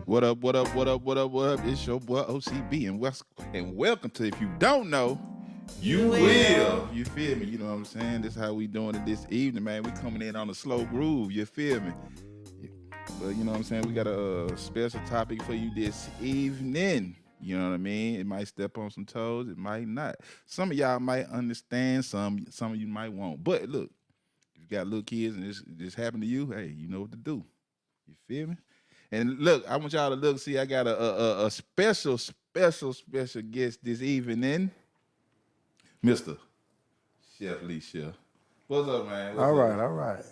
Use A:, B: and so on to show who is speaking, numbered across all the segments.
A: What up, what up, what up, what up, what up? It's your boy OCB and welcome to If You Don't Know, You Will. You feel me? You know what I'm saying? This is how we doing it this evening, man. We coming in on a slow groove, you feel me? But you know what I'm saying? We got a special topic for you this evening. You know what I mean? It might step on some toes, it might not. Some of y'all might understand, some of you might won't. But look, if you got little kids and this happened to you, hey, you know what to do. You feel me? And look, I want y'all to look. See, I got a special guest this evening, Mr. Chef Lee Chef. What's up, man?
B: All right.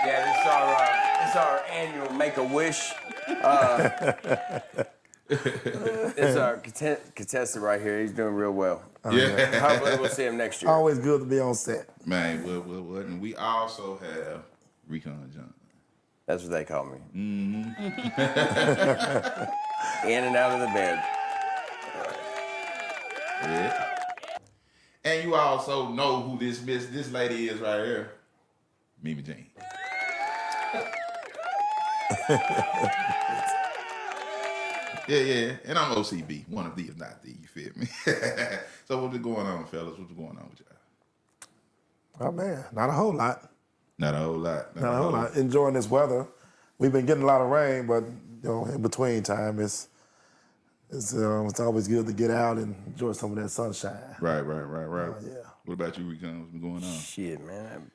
C: Yeah, this is our annual Make-A-Wish. It's our contestant right here. He's doing real well.
A: Yeah.
C: Hopefully we'll see him next year.
B: Always good to be on set.
A: Man, what? And we also have Recon John.
C: That's what they call me. In and out of the bed.
A: Yeah. And you also know who this lady is right here. Mimi Jean. Yeah. And I'm OCB, one of the, if not the, you feel me? So what's going on, fellas? What's going on with y'all?
B: Oh man, not a whole lot.
A: Not a whole lot.
B: Not a whole lot. Enjoying this weather. We've been getting a lot of rain, but in between time, it's always good to get out and enjoy some of that sunshine.
A: Right.
B: Yeah.
A: What about you, Recon? What's been going on?
C: Shit, man.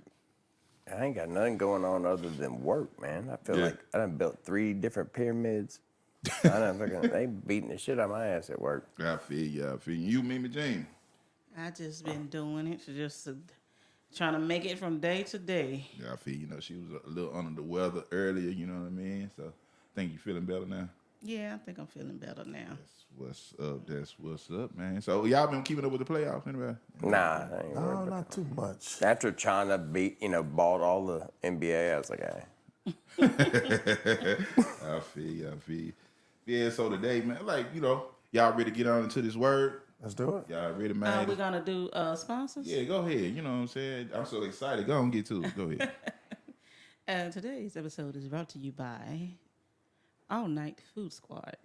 C: I ain't got nothing going on other than work, man. I feel
A: Yeah.
C: like I done built 3 different pyramids. They beating the shit out of my ass at work.
A: I feel you. You, Mimi Jean.
D: I just been doing it, just trying to make it from day to day.
A: Yeah, I feel she was a little under the weather earlier, you know what I mean? So I think you feeling better now.
D: Yeah, I think I'm feeling better now.
A: That's what's up, man. So y'all been keeping up with the playoffs anyway?
C: Nah, I ain't worried
B: No,
C: about
B: not too much.
C: After China bought all the NBA, I was like, hey.
A: I feel you. Yeah, so today, man, y'all ready to get on into this word?
B: Let's do it.
A: Y'all ready, man?
D: We're going to do sponsors?
A: Yeah, go ahead. You know what I'm saying? I'm so excited. Go on, get to it. Go ahead.
D: Today's episode is brought to you by All Night Food Squad,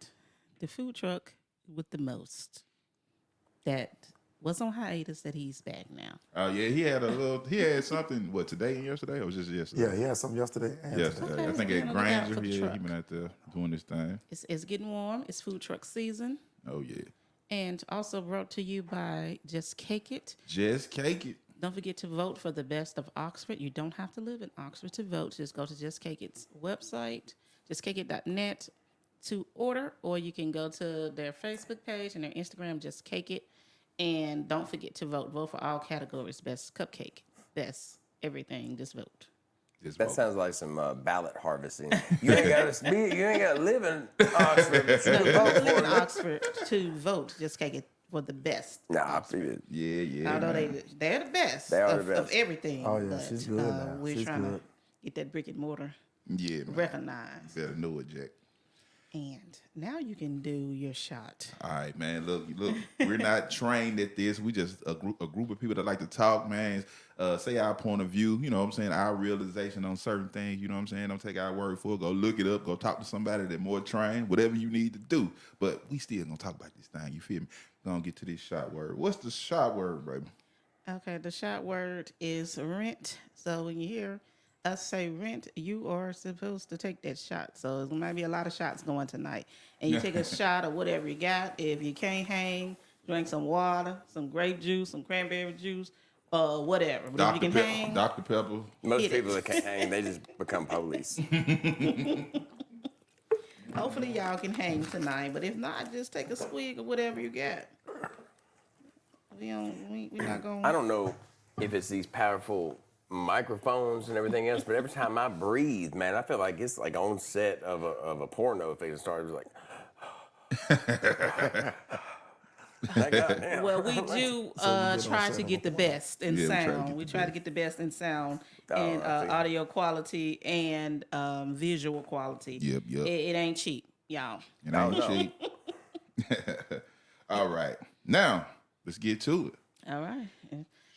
D: the food truck with the most. That was on hiatus, that he's back now.
A: Yeah, he had something, today and yesterday? Or was just yesterday?
B: Yeah, he had some yesterday and
A: Yesterday.
D: Okay,
A: I think
D: so
A: at
D: be on the lookout
A: Granger,
D: for the
A: he
D: truck.
A: been out there doing this thing.
D: It's getting warm. It's food truck season.
A: Oh, yeah.
D: And also brought to you by Just Cake It.
A: Just cake it.
D: Don't forget to vote for the best of Oxford. You don't have to live in Oxford to vote. Just go to Just Cake It's website, justcakeit.net to order, or you can go to their Facebook page and their Instagram, Just Cake It. And don't forget to vote. Vote for all categories. Best cupcake, best everything. Just vote.
A: Just
C: That
A: vote.
C: sounds like some ballot harvesting. You ain't got to live in Oxford to
D: No, you
C: vote
D: don't live
C: for
D: in
C: it.
D: Oxford to vote. Just Cake It for the best.
C: Nah, I figured.
A: Yeah.
D: Although
A: man.
D: they're the best,
C: They are
D: of,
C: the best.
D: of everything.
B: Oh, yeah,
D: but,
B: she's good now.
D: We're
B: She's
D: trying
B: good.
D: to get that brick and mortar
A: Yeah, man.
D: recognized.
A: Better know it, Jack.
D: And now you can do your shot.
A: All right, man. Look. We're not trained at this. We just a group of people that like to talk, man. Say our point of view. You know what I'm saying? Our realization on certain things. You know what I'm saying? Don't take our word for it. Go look it up. Go talk to somebody that more trained. Whatever you need to do. But we still gonna talk about this thing. You feel me? Gonna get to this shot word. What's the shot word, baby?
D: Okay, the shot word is rent. So when you hear us say rent, you are supposed to take that shot. So there might be a lot of shots going tonight. And you take a shot of whatever you got. If you can't hang, drink some water, some grape juice, some cranberry juice, whatever. But if you can hang,
A: Dr. Pepper.
C: Most
D: Hit it.
C: people that can't hang, they just become police.
D: hopefully y'all can hang tonight. But if not, just take a swig of whatever you got. We're not going
C: I don't know if it's these powerful microphones and everything else, but every time I breathe, man, I feel like it's like on set of a porno. If they started like, like, goddamn.
D: Well, we do try to get the best in
A: Yeah,
D: sound. We try to get the best in sound
C: Oh,
D: and
C: I see.
D: audio quality and visual quality.
A: Yep.
D: It ain't cheap, y'all.
A: It ain't cheap. All right. Now, let's get to it.
D: All right.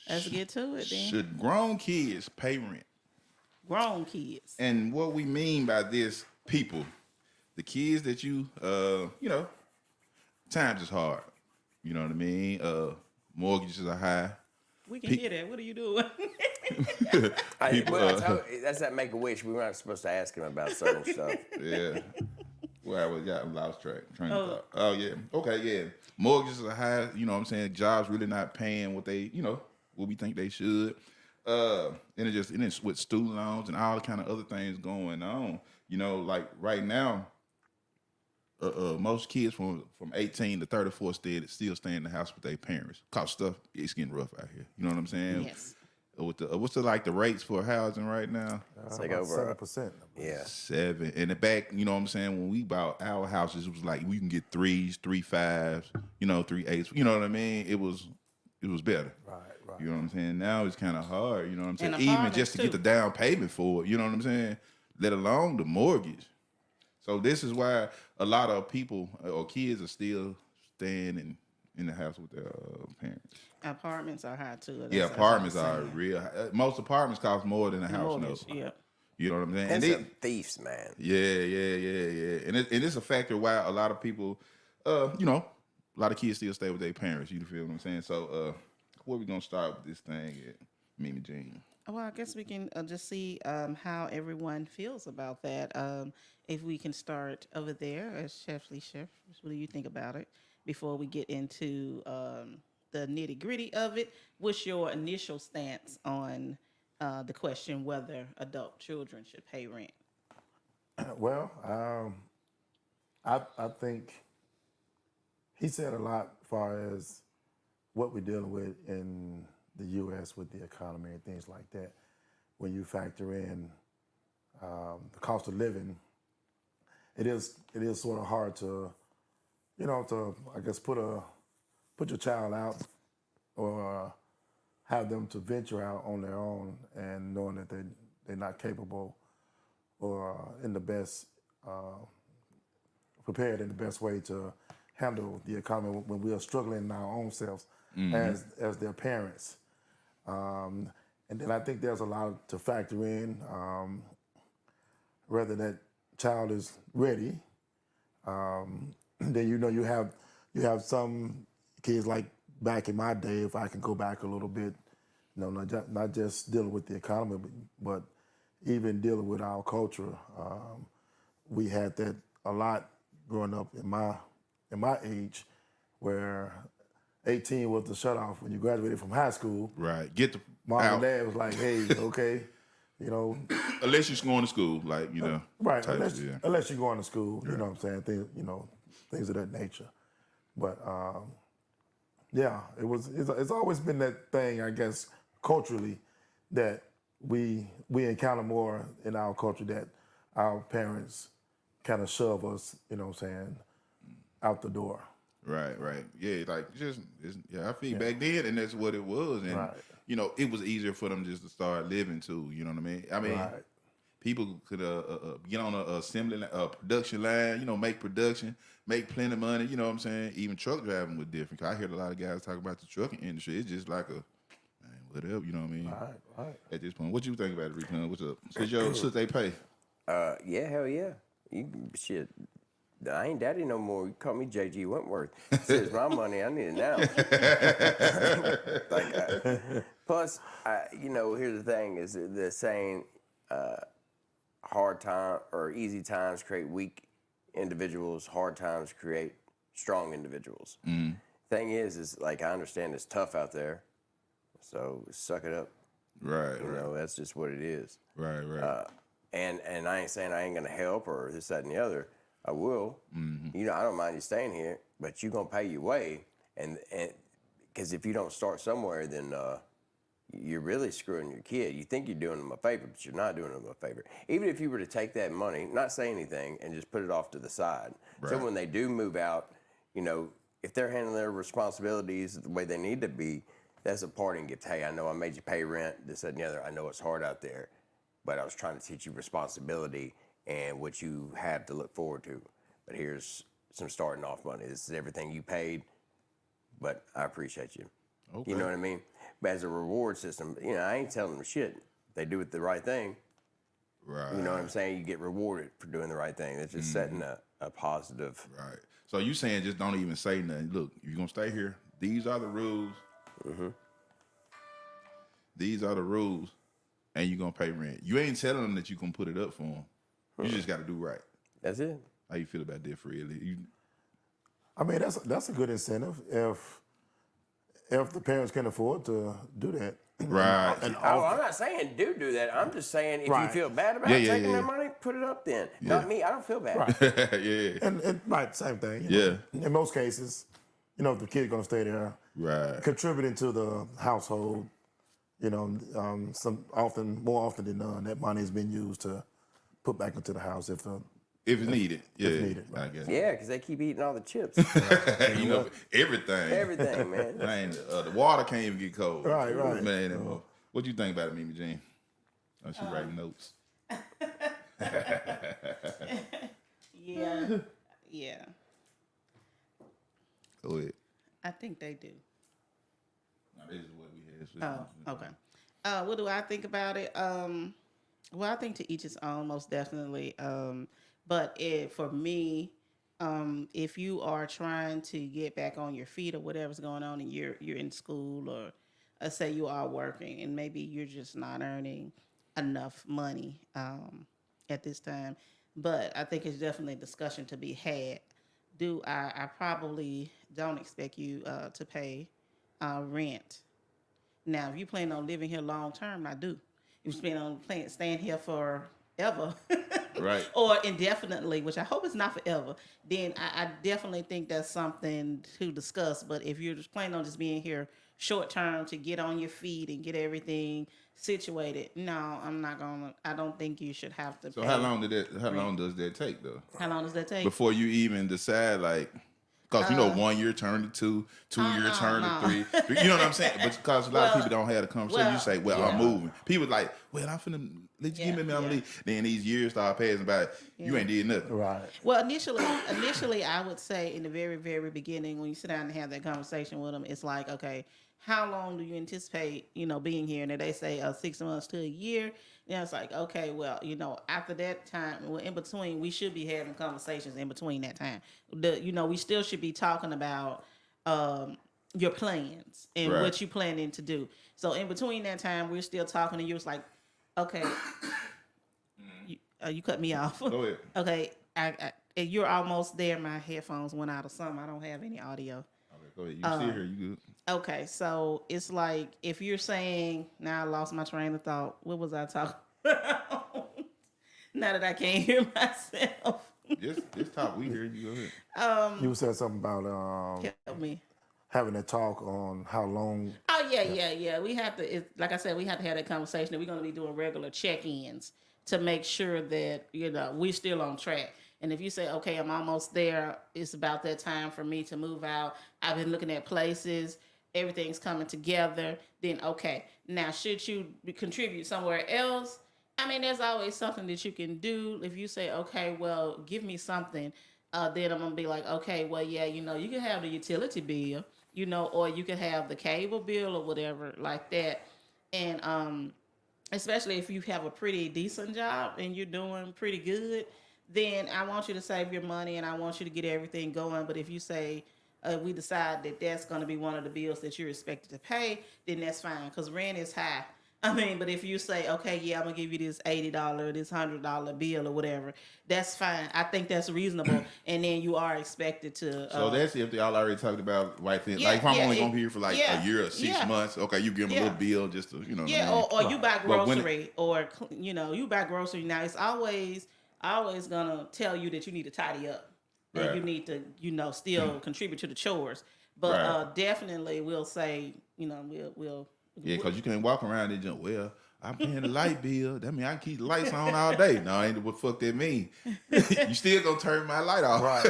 D: Let's get to it then.
A: Should grown kids pay rent?
D: Grown kids.
A: And what we mean by this, people, the kids that you times is hard. You know what I mean? Mortgages are high.
D: We can hear that. What are you doing?
A: People,
C: I told you, that's that Make-A-Wish. We weren't supposed to ask him about certain stuff.
A: Yeah. Well, I got lost train of thought. Oh yeah. Okay, yeah. Mortgages are high, you know what I'm saying? Jobs really not paying what they, what we think they should. And it's with student loans and all kind of other things going on. Like right now, most kids from 18 to 34 still stay in the house with their parents. Cause stuff it's getting rough out here. You know what I'm saying?
D: Yes.
A: With what's the rates for housing right now?
C: It's like
B: About
C: over
B: 7%.
C: Yeah.
A: 7. In the back, you know what I'm saying? When we bought our houses, it was like we can get 3s, 3 5s, 3 8s. You know what I mean? It was better.
B: Right.
A: You know what I'm saying? Now it's kind of hard. You know what I'm saying?
D: And
A: Even just to get
D: apartments,
A: the down payment for it. You know what I'm saying? Let alone the mortgage. So this is why a lot of people or kids are still staying in the house with their parents.
D: Apartments are high too.
A: Yeah,
D: That's
A: apartments
D: what I'm
A: are
D: saying.
A: real high. Most apartments cost more than a house
D: Mortgage,
A: note.
D: yeah.
A: You know what I'm saying?
C: And
A: And
C: some thieves, man.
A: yeah. And it's a factor why a lot of people, a lot of kids still stay with their parents. You feel what I'm saying? So, where we gonna start with this thing at, Mimi Jean?
D: Well, I guess we can just see how everyone feels about that. If we can start over there as Chef Lee Chef, what do you think about it before we get into the nitty gritty of it? What's your initial stance on the question whether adult children should pay rent?
B: Well, I think he said a lot as far as what we're dealing with in the U.S. with the economy and things like that. When you factor in the cost of living, it is sort of hard to, I guess put your child out or have them to venture out on their own and knowing that they're not capable or in the best prepared in the best way to handle the economy when we are struggling in our own selves as their parents. And then I think there's a lot to factor in, whether that child is ready. Then you have some kids like back in my day, if I can go back a little bit, not just dealing with the economy, but even dealing with our culture. We had that a lot growing up in my age, where 18 was the shutoff when you graduated from high school.
A: Right. Get the
B: Mom
A: out.
B: and dad was like, hey, okay,
A: Unless you're going to school, like,
B: right,
A: type
B: unless,
A: shit, yeah.
B: unless you're going to school, you know what I'm saying, things of that nature. But yeah, it's always been that thing, I guess, culturally, that we encounter more in our culture that our parents kind of shove us, out the door.
A: Right. Yeah, like I feel back then, and that's what it was, and
B: Right.
A: It was easier for them just to start living too. You know what I mean?
B: Right.
A: People could get on a assembly production line, make production, make plenty of money. You know what I'm saying? Even truck driving was different. 'Cause I heard a lot of guys talk about the trucking industry. It's just like whatever. You know what I mean?
B: Right.
A: At this point, what you think about it, Recon? What's up? Should they pay?
C: Yeah, hell yeah. Shit. I ain't daddy no more. You call me JG Wentworth. This is my money. I need it now. Plus, here's the thing: is the saying, hard time or easy times create weak individuals. Hard times create strong individuals. Thing is like I understand it's tough out there, so suck it up.
A: Right.
C: That's just what it is.
A: Right.
C: And I ain't saying I ain't gonna help or this, that, and the other. I will. I don't mind you staying here, but you're gonna pay your way, and because if you don't start somewhere, then you're really screwing your kid. You think you're doing them a favor, but you're not doing them a favor. Even if you were to take that money, not say anything, and just put it off to the side. So
A: Right.
C: when they do move out, if they're handling their responsibilities the way they need to be, that's a parting gift. Hey, I know I made you pay rent, this, that, and the other. I know it's hard out there, but I was trying to teach you responsibility and what you have to look forward to. But here's some starting off money. This is everything you paid, but I appreciate you.
A: Okay.
C: You know what I mean? But as a reward system, I ain't telling them shit. They do it the right thing.
A: Right.
C: You know what I'm saying? You get rewarded for doing the right thing. It's just setting a positive.
A: Right. So you saying just don't even say nothing. Look, you're gonna stay here. These are the rules. These are the rules, and you're gonna pay rent. You ain't telling them that you gonna put it up for them. You just got to do right.
C: That's it.
A: How you feel about that, Freely?
B: I mean, that's a good incentive if the parents can afford to do that.
A: Right.
B: And
C: Oh, I'm not saying do that. I'm just saying if
B: Right.
C: you feel bad about
A: Yeah, yeah,
C: taking
A: yeah.
C: their money, put it up then. Not me. I don't feel bad.
A: Yeah.
B: and right, same thing. You know. In most cases, if the kid's gonna stay there,
A: Right.
B: contributing to the household, more often than none, that money has been used to put back into the house if
A: If it's needed. Yeah.
B: needed,
A: I
B: right.
A: guess.
C: Yeah, because they keep eating all the chips.
A: Everything.
C: Everything, man.
A: Man, the water can't even get cold.
B: Right, right.
A: Man, what you think about it, Mimi Jean? Oh, she writing notes.
D: Yeah. Yeah.
A: Go ahead.
D: I think they do.
A: Now, this is what we had.
D: Oh, okay. What do I think about it? Well, I think to each his own, most definitely. But for me, if you are trying to get back on your feet or whatever's going on, and you're in school, or say you are working, and maybe you're just not earning enough money at this time. But I think it's definitely a discussion to be had. I probably don't expect you to pay rent. Now, if you plan on living here long term, I do. If you plan on staying here forever,
A: Right.
D: or indefinitely, which I hope it's not forever, then I definitely think that's something to discuss. But if you're just planning on just being here short term to get on your feet and get everything situated, no, I'm not gonna. I don't think you should have to.
A: So
D: pay.
A: how long does that take though?
D: How long does that take?
A: Before you even decide, like, because 1 year turn to 2 year turn to 3. You know what I'm saying? But because a lot of people don't have the conversation, you say, "Well, I'm moving." People like, "Well, I'm finna let you give me a leave." Then these years start passing by. You ain't did nothing.
B: right.
D: Well, initially, I would say in the very, very beginning, when you sit down and have that conversation with them, it's like, okay, how long do you anticipate, being here? And if they say 6 months to a year, then it's like, okay, well, after that time, well, in between, we should be having conversations in between that time. We still should be talking about your plans and
A: Right.
D: what you planning to do. So in between that time, we're still talking, and you're just like, okay, you cut me off.
A: Go ahead.
D: Okay, you're almost there. My headphones went out or something. I don't have any audio.
A: Okay, go ahead. You sit here. You good?
D: Okay, so it's like if you're saying, now I lost my train of thought. What was I talking about? Now that I can't hear myself.
A: This top we hear you. Go ahead.
B: You said something about
D: Help me.
B: having a talk on how long.
D: Oh yeah. We have to. Like I said, we have to have that conversation. That we're going to be doing regular check-ins to make sure that we're still on track. And if you say, okay, I'm almost there, it's about that time for me to move out. I've been looking at places. Everything's coming together. Then okay, now should you contribute somewhere else? I mean, there's always something that you can do. If you say, okay, well, give me something, then I'm gonna be like, okay, well, yeah, you can have the utility bill, or you can have the cable bill or whatever like that. And especially if you have a pretty decent job and you're doing pretty good, then I want you to save your money and I want you to get everything going. But if you say we decide that that's going to be one of the bills that you're expected to pay, then that's fine because rent is high. I mean, but if you say, okay, yeah, I'm going to give you this $80, this $100 bill or whatever, that's fine. I think that's reasonable. And then you are expected to.
A: So that's if y'all already talked about white things. Like if I'm only going to be here for like a year or 6 months, okay, you give them a little bill just to,
D: Yeah,
A: what I mean?
D: or you buy grocery you buy grocery. Now, it's always going to tell you that you need to tidy up. And
A: Right.
D: you need to, still contribute to the chores. But
A: Right.
D: definitely we'll say, we'll.
A: Yeah, because you can't walk around and just, well, I'm paying the light bill. That mean I can keep the lights on all day. No, ain't what the fuck that mean. You still gonna turn my light off.
B: Right.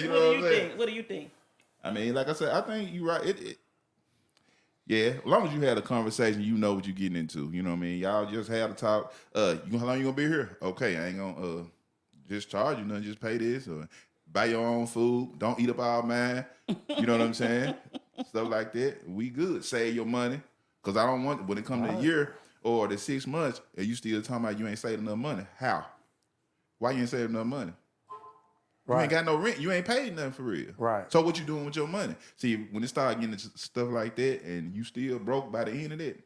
A: You know what I'm saying?
D: What do you think?
A: I mean, like I said, I think you're right. Yeah, as long as you had a conversation, you know what you're getting into. You know what I mean? Y'all just had a talk. How long you gonna be here? Okay, I ain't gonna just charge you nothing. Just pay this or buy your own food. Don't eat up all mine. You know what I'm saying? Stuff like that. We good. Save your money. Because I don't want, when it comes to a year, or the 6 months, and you still talking about you ain't saved enough money. How? Why you ain't saved enough money? You
B: Right.
A: ain't got no rent. You ain't paid nothing for real.
B: Right.
A: So what you doing with your money? See, when it start getting into stuff like that, and you still broke by the end of that,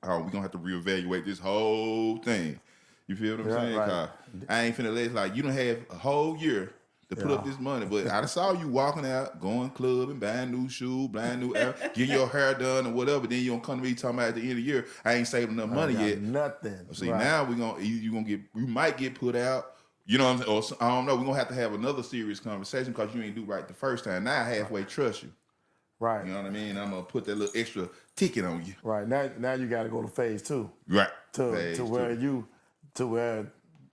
A: oh, we gonna have to reevaluate this whole thing. You feel what I'm
B: Yeah,
A: saying?
B: right.
A: 'Cause I ain't finna let it, like you don't have a whole year to put up this money, but I saw you walking out, going clubbing, buying new shoes, buying new, getting your hair done or whatever. Then you don't come to me talking about at the end of the year, I ain't saving enough money
B: Got
A: yet.
B: Nothing.
A: See,
B: Right.
A: now you might get put out. You know what I'm saying? Or I don't know. We're gonna have another serious conversation because you ain't do right the first time. Now I halfway trust you.
B: Right.
A: You know what I mean? I'm gonna put that little extra ticket on you.
B: Right. Now you got to go to phase 2.
A: Right.
B: To
A: Phase
B: where
A: two.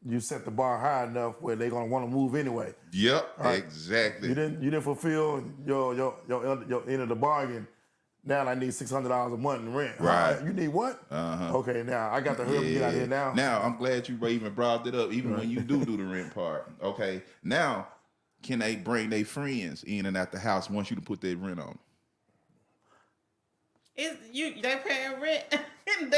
B: you set the bar high enough where they're gonna want to move anyway.
A: Yep.
B: Right.
A: Exactly.
B: You didn't fulfill your end of the bargain. Now I need $600 a month in rent.
A: Right.
B: You need what? Okay, now I got to hurry up and get out of here now.
A: Now I'm glad you even brought that up. Even when you do the rent part, okay. Now, can they bring their friends in and out the house once you to put that rent on?
D: They paying rent.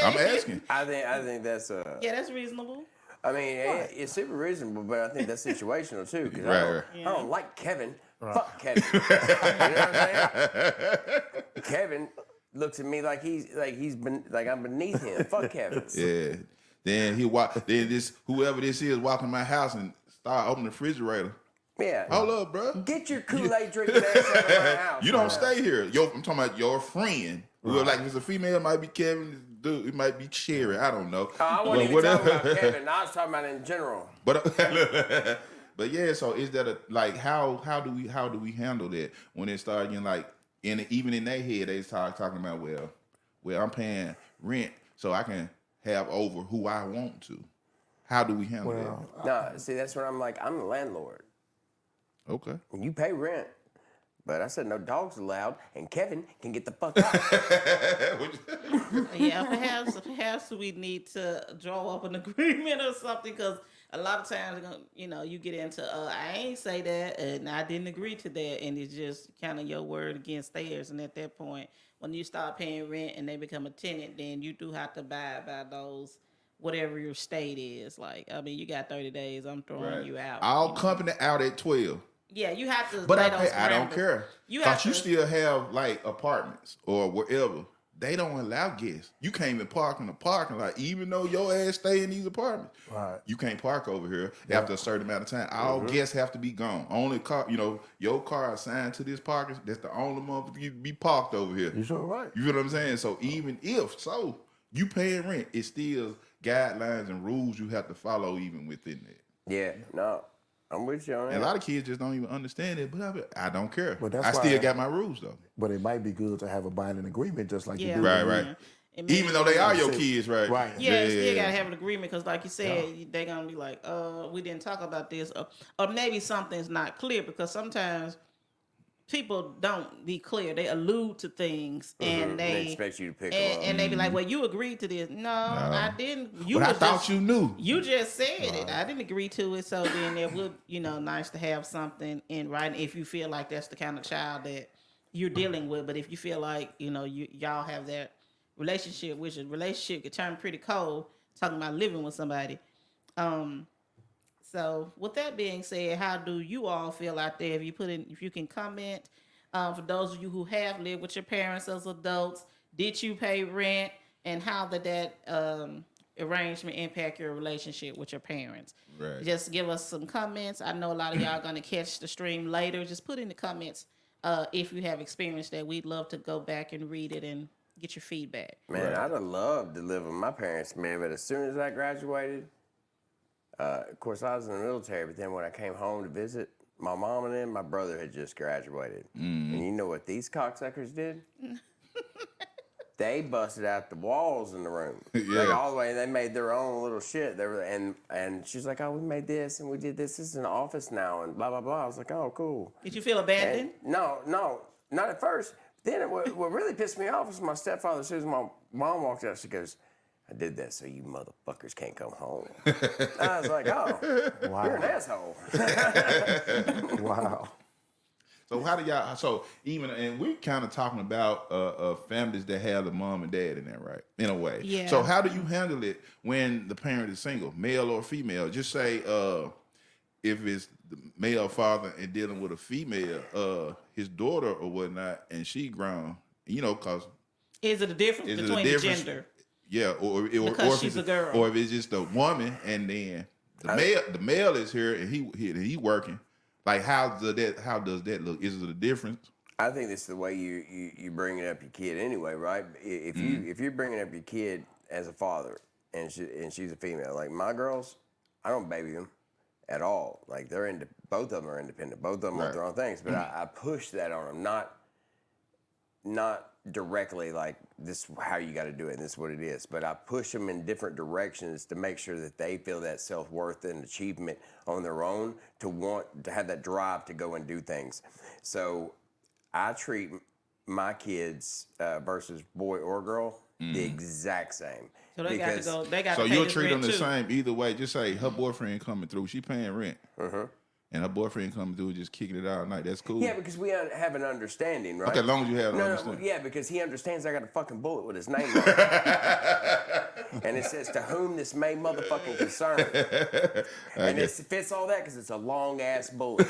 A: I'm asking.
C: I think that's
D: Yeah, that's reasonable.
C: I mean, it's super reasonable, but I think that's situational too. Because
A: Right.
C: I don't like Kevin. Fuck Kevin. You know what I'm saying? Kevin looks at me like I'm beneath him. Fuck Kevin.
A: Yeah. Then he walk. Then whoever this is walking my house and start opening the refrigerator.
C: Yeah.
A: Hold up, bro.
C: Get your Kool-Aid drinking ass out of my house.
A: You don't stay here. I'm talking about your friend. Well, like if it's a female, it might be Kevin. Dude, it might be Cherry. I don't know.
C: I wasn't even talking about Kevin. I was talking about in general.
A: But yeah. So is that how do we handle that when it start getting like even in their head they start talking about well I'm paying rent so I can have over who I want to. How do we handle that?
C: No, see, that's what I'm like. I'm the landlord.
A: Okay.
C: And you pay rent. But I said no dogs allowed, and Kevin can get the fuck out.
D: Yeah, perhaps we need to draw up an agreement or something, because a lot of times, you get into, I ain't say that, and I didn't agree to that, and it's just kind of your word against theirs. And at that point, when you start paying rent and they become a tenant, then you do have to abide by those, whatever your state is. Like, I mean, you got 30 days, I'm throwing you out.
A: All company out at 12.
D: Yeah, you have to.
A: But
D: lay
A: I
D: those
A: don't
D: parameters.
A: care. Because you still have like apartments or wherever. They don't allow guests. You can't even park in the parking lot, even though your ass stay in these apartments.
B: Right.
A: You can't park over here after a certain amount of time. All guests have to be gone. Only car, your car assigned to this parking, that's the only motherfucker you be parked over here.
B: You sure right.
A: You feel what I'm saying? So even if you paying rent, it's still guidelines and rules you have to follow even within that.
C: Yeah, no, I'm with you on that.
A: And a lot of kids just don't even understand it, but I don't care.
B: But that's
A: I still
B: why-
A: got my rules though.
B: But it might be good to have a binding agreement, just like you do.
A: Right,
B: with-
A: right.
D: It may
A: Even though they are your
B: Say-
A: kids, right?
B: right.
D: Yeah, you still gotta have an agreement, because, like you said, they're gonna be like, we didn't talk about this," or maybe something's not clear, because sometimes people don't be clear. They allude to things, and
C: They expect you to pick them up.
D: and they be like, "Well, you agreed to this." No, I didn't.
A: But I
D: was
A: thought
D: just-
A: you knew.
D: You just said it. I didn't agree to it. So then it would, nice to have something in writing if you feel like that's the kind of child that you're dealing with. But if you feel like, y'all have that relationship, which a relationship could turn pretty cold, talking about living with somebody. So with that being said, how do you all feel out there? If you can comment, for those of you who have lived with your parents as adults, did you pay rent, and how did that arrangement impact your relationship with your parents?
A: Right.
D: Just give us some comments. I know a lot of y'all gonna catch the stream later. Just put in the comments if you have experienced that. We'd love to go back and read it and get your feedback.
C: Man, I'd have loved to live with my parents, man. But as soon as I graduated, of course, I was in the military. But then when I came home to visit my mom and them, my brother had just graduated. And you know what these cocksuckers did? They busted out the walls in the room.
A: Yeah.
C: Like all the way, they made their own little shit. They were, and she's like, "Oh, we made this and we did this. This is an office now," and blah blah blah. I was like, "Oh, cool."
D: Did you feel abandoned?
C: And no, not at first. Then what really pissed me off was my stepfather. As soon as my mom walked out, she goes, "I did that so you motherfuckers can't come home." I was like, "Oh,
B: Wow.
C: you're an asshole."
B: Wow.
A: So how do y'all? So even and we kind of talking about families that have the mom and dad in there, right? In a way.
D: Yeah.
A: So how do you handle it when the parent is single, male or female? Just say if it's the male father and dealing with a female, his daughter or whatnot, and she grown, cause
D: Is it a difference
A: is it
D: between
A: a difference?
D: the gender?
A: Yeah, or
D: Because
A: if
D: she's
A: it's
D: a girl.
A: or if it's just a woman and then the male is here and he working. Like how does that look? Is it a difference?
C: I think this is the way you bringing up your kid anyway, right? If you're bringing up your kid as a father and she's a female, like my girls, I don't baby them at all. Like both of them are independent. Both of them want their own things, but I push that on them, not directly like this is how you got to do it and this is what it is, but I push them in different directions to make sure that they feel that self-worth and achievement on their own to want to have that drive to go and do things. So I treat my kids versus boy or girl the exact same.
D: So they got to go. They got
A: So
D: to pay
A: you'll
D: this
A: treat them
D: rent
A: the
D: too.
A: same either way. Just say her boyfriend coming through, she paying rent, and her boyfriend coming through just kicking it out all night. That's cool.
C: Yeah, because we have an understanding, right?
A: Okay, as long as you have an
C: No,
A: understanding.
C: yeah, because he understands I got a fucking bullet with his name on it. And it says, to whom this may motherfucking concern. And it fits all that because it's a long-ass bullet.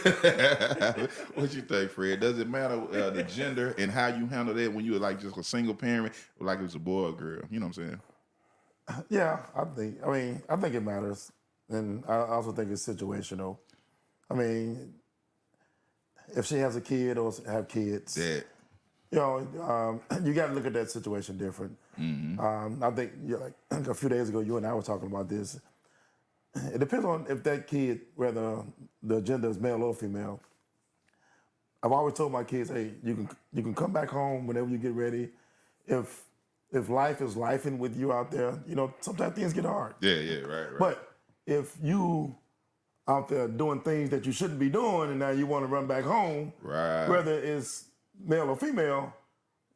A: What you think, Fred? Does it matter the gender and how you handle that when you're like just a single parent, or like it's a boy or girl? You know what I'm saying?
B: Yeah, I think it matters, and I also think it's situational. I mean, if she has a kid or have kids,
A: That
B: you got to look at that situation different. I think like a few days ago, you and I were talking about this. It depends on if that kid, whether the gender is male or female. I've always told my kids, hey, you can come back home whenever you get ready. If life is lifing with you out there, sometimes things get hard.
A: yeah, right.
B: But if you out there doing things that you shouldn't be doing and now you want to run back home,
A: Right.
B: whether it's male or female,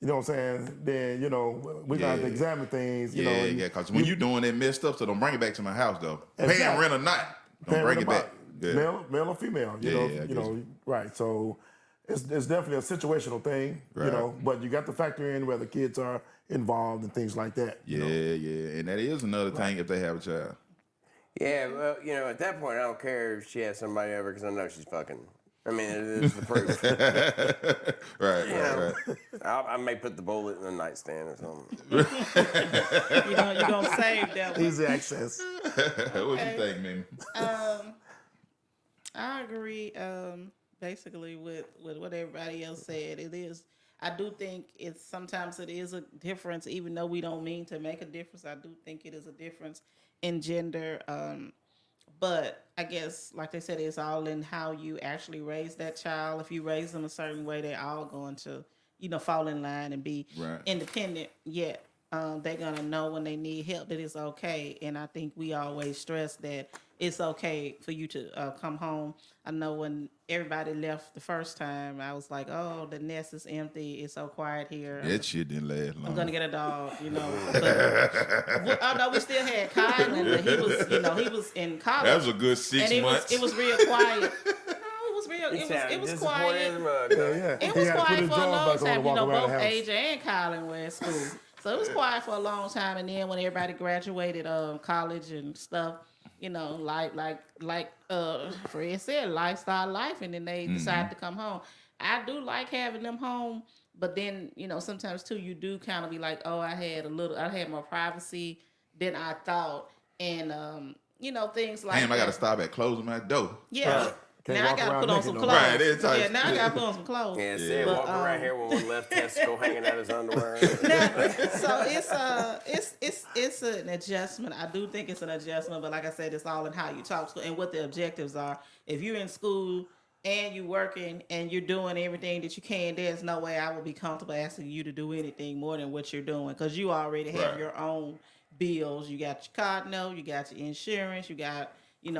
B: you know what I'm saying, then, we're going to have to examine things,
A: Yeah, because when you doing that messed up, so don't bring it back to my house though. Paying
B: Exactly.
A: rent or not, don't bring it back. Yeah.
B: Male or female,
A: I guess.
B: right. So it's definitely a situational thing,
A: Right.
B: but you got to factor in where the kids are involved and things like that.
A: Yeah, and that is another thing if they have a child.
C: Yeah, well, at that point, I don't care if she has somebody over because I know she's fucking. I mean, it's the proof.
A: Right.
C: I may put the bullet in the nightstand or something.
D: You're going to save that one.
B: Easy access.
A: What you think, man?
D: I agree basically with what everybody else said. It is. I do think sometimes it is a difference, even though we don't mean to make a difference. I do think it is a difference in gender. But I guess, like they said, it's all in how you actually raise that child. If you raise them a certain way, they're all going to, fall in line and be independent. Yet they're going to know when they need help that it's okay. And I think we always stress that it's okay for you to come home. I know when everybody left the first time, I was like, oh, the nest is empty. It's so quiet here.
A: That shit didn't last long.
D: I'm gonna get a dog, But, although we still had Kylan, but he was in college.
A: That was a good 6
D: and
A: months.
D: it was real quiet. No, it was real. It was quiet.
B: Yeah.
D: It was quiet for a long time. Both AJ and Kylan were at school, so it was quiet for a long time. And then when everybody graduated college and stuff, like Fred said, lifestyle life, and then they decided to come home. I do like having them home, but then sometimes too you do kind of be like, oh, I had more privacy than I thought, and things like
A: Damn, I got to
D: that.
A: stop at closing my door.
D: Yeah.
B: Can't
D: Now I
B: walk
D: gotta
B: around
D: put on
B: naked
D: some
B: no
D: clothes.
B: more.
A: Right, it's like-
D: Yeah, now I gotta put on some clothes.
C: Yeah, see,
D: But,
C: walking around here with one left testicle hanging out his underwear.
D: So it's an adjustment. I do think it's an adjustment, but like I said, it's all in how you talk to and what the objectives are. If you're in school and you're working and you're doing everything that you can, there's no way I would be comfortable asking you to do anything more than what you're doing, because you already have
A: Right.
D: your own bills. You got your card note, you got your insurance, you got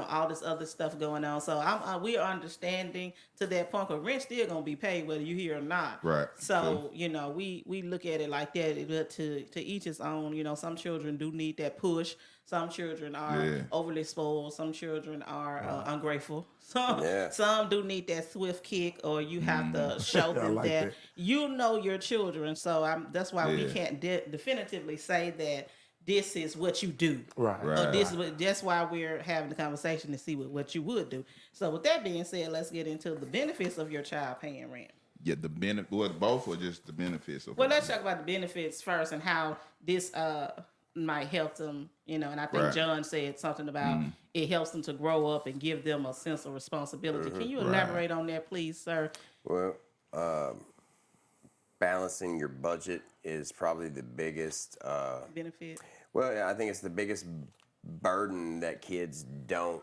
D: all this other stuff going on. So we are understanding to that point, because rent's still gonna be paid whether you here or not.
A: Right.
D: So we look at it like that. But to each his own. Some children do need that push. Some children are
A: Yeah.
D: overly spoiled. Some children are ungrateful.
C: Yeah.
D: Some do need that swift kick, or you have to show
B: I
D: them
B: like
D: that
B: that.
D: you know your children. So that's why we
A: Yeah.
D: can't definitively say that this is what you do.
B: Right.
D: Or this is that's why we're having the conversation to see what you would do. So with that being said, let's get into the benefits of your child paying rent.
A: Yeah, the benefit, well, both or just the benefits of
D: Well, let's talk about the benefits first and how this might help them, and I think
A: Right.
D: John said something about it helps them to grow up and give them a sense of responsibility. Can you elaborate on that, please, sir?
C: Well, balancing your budget is probably the biggest.
D: Benefit.
C: Well, I think it's the biggest burden that kids don't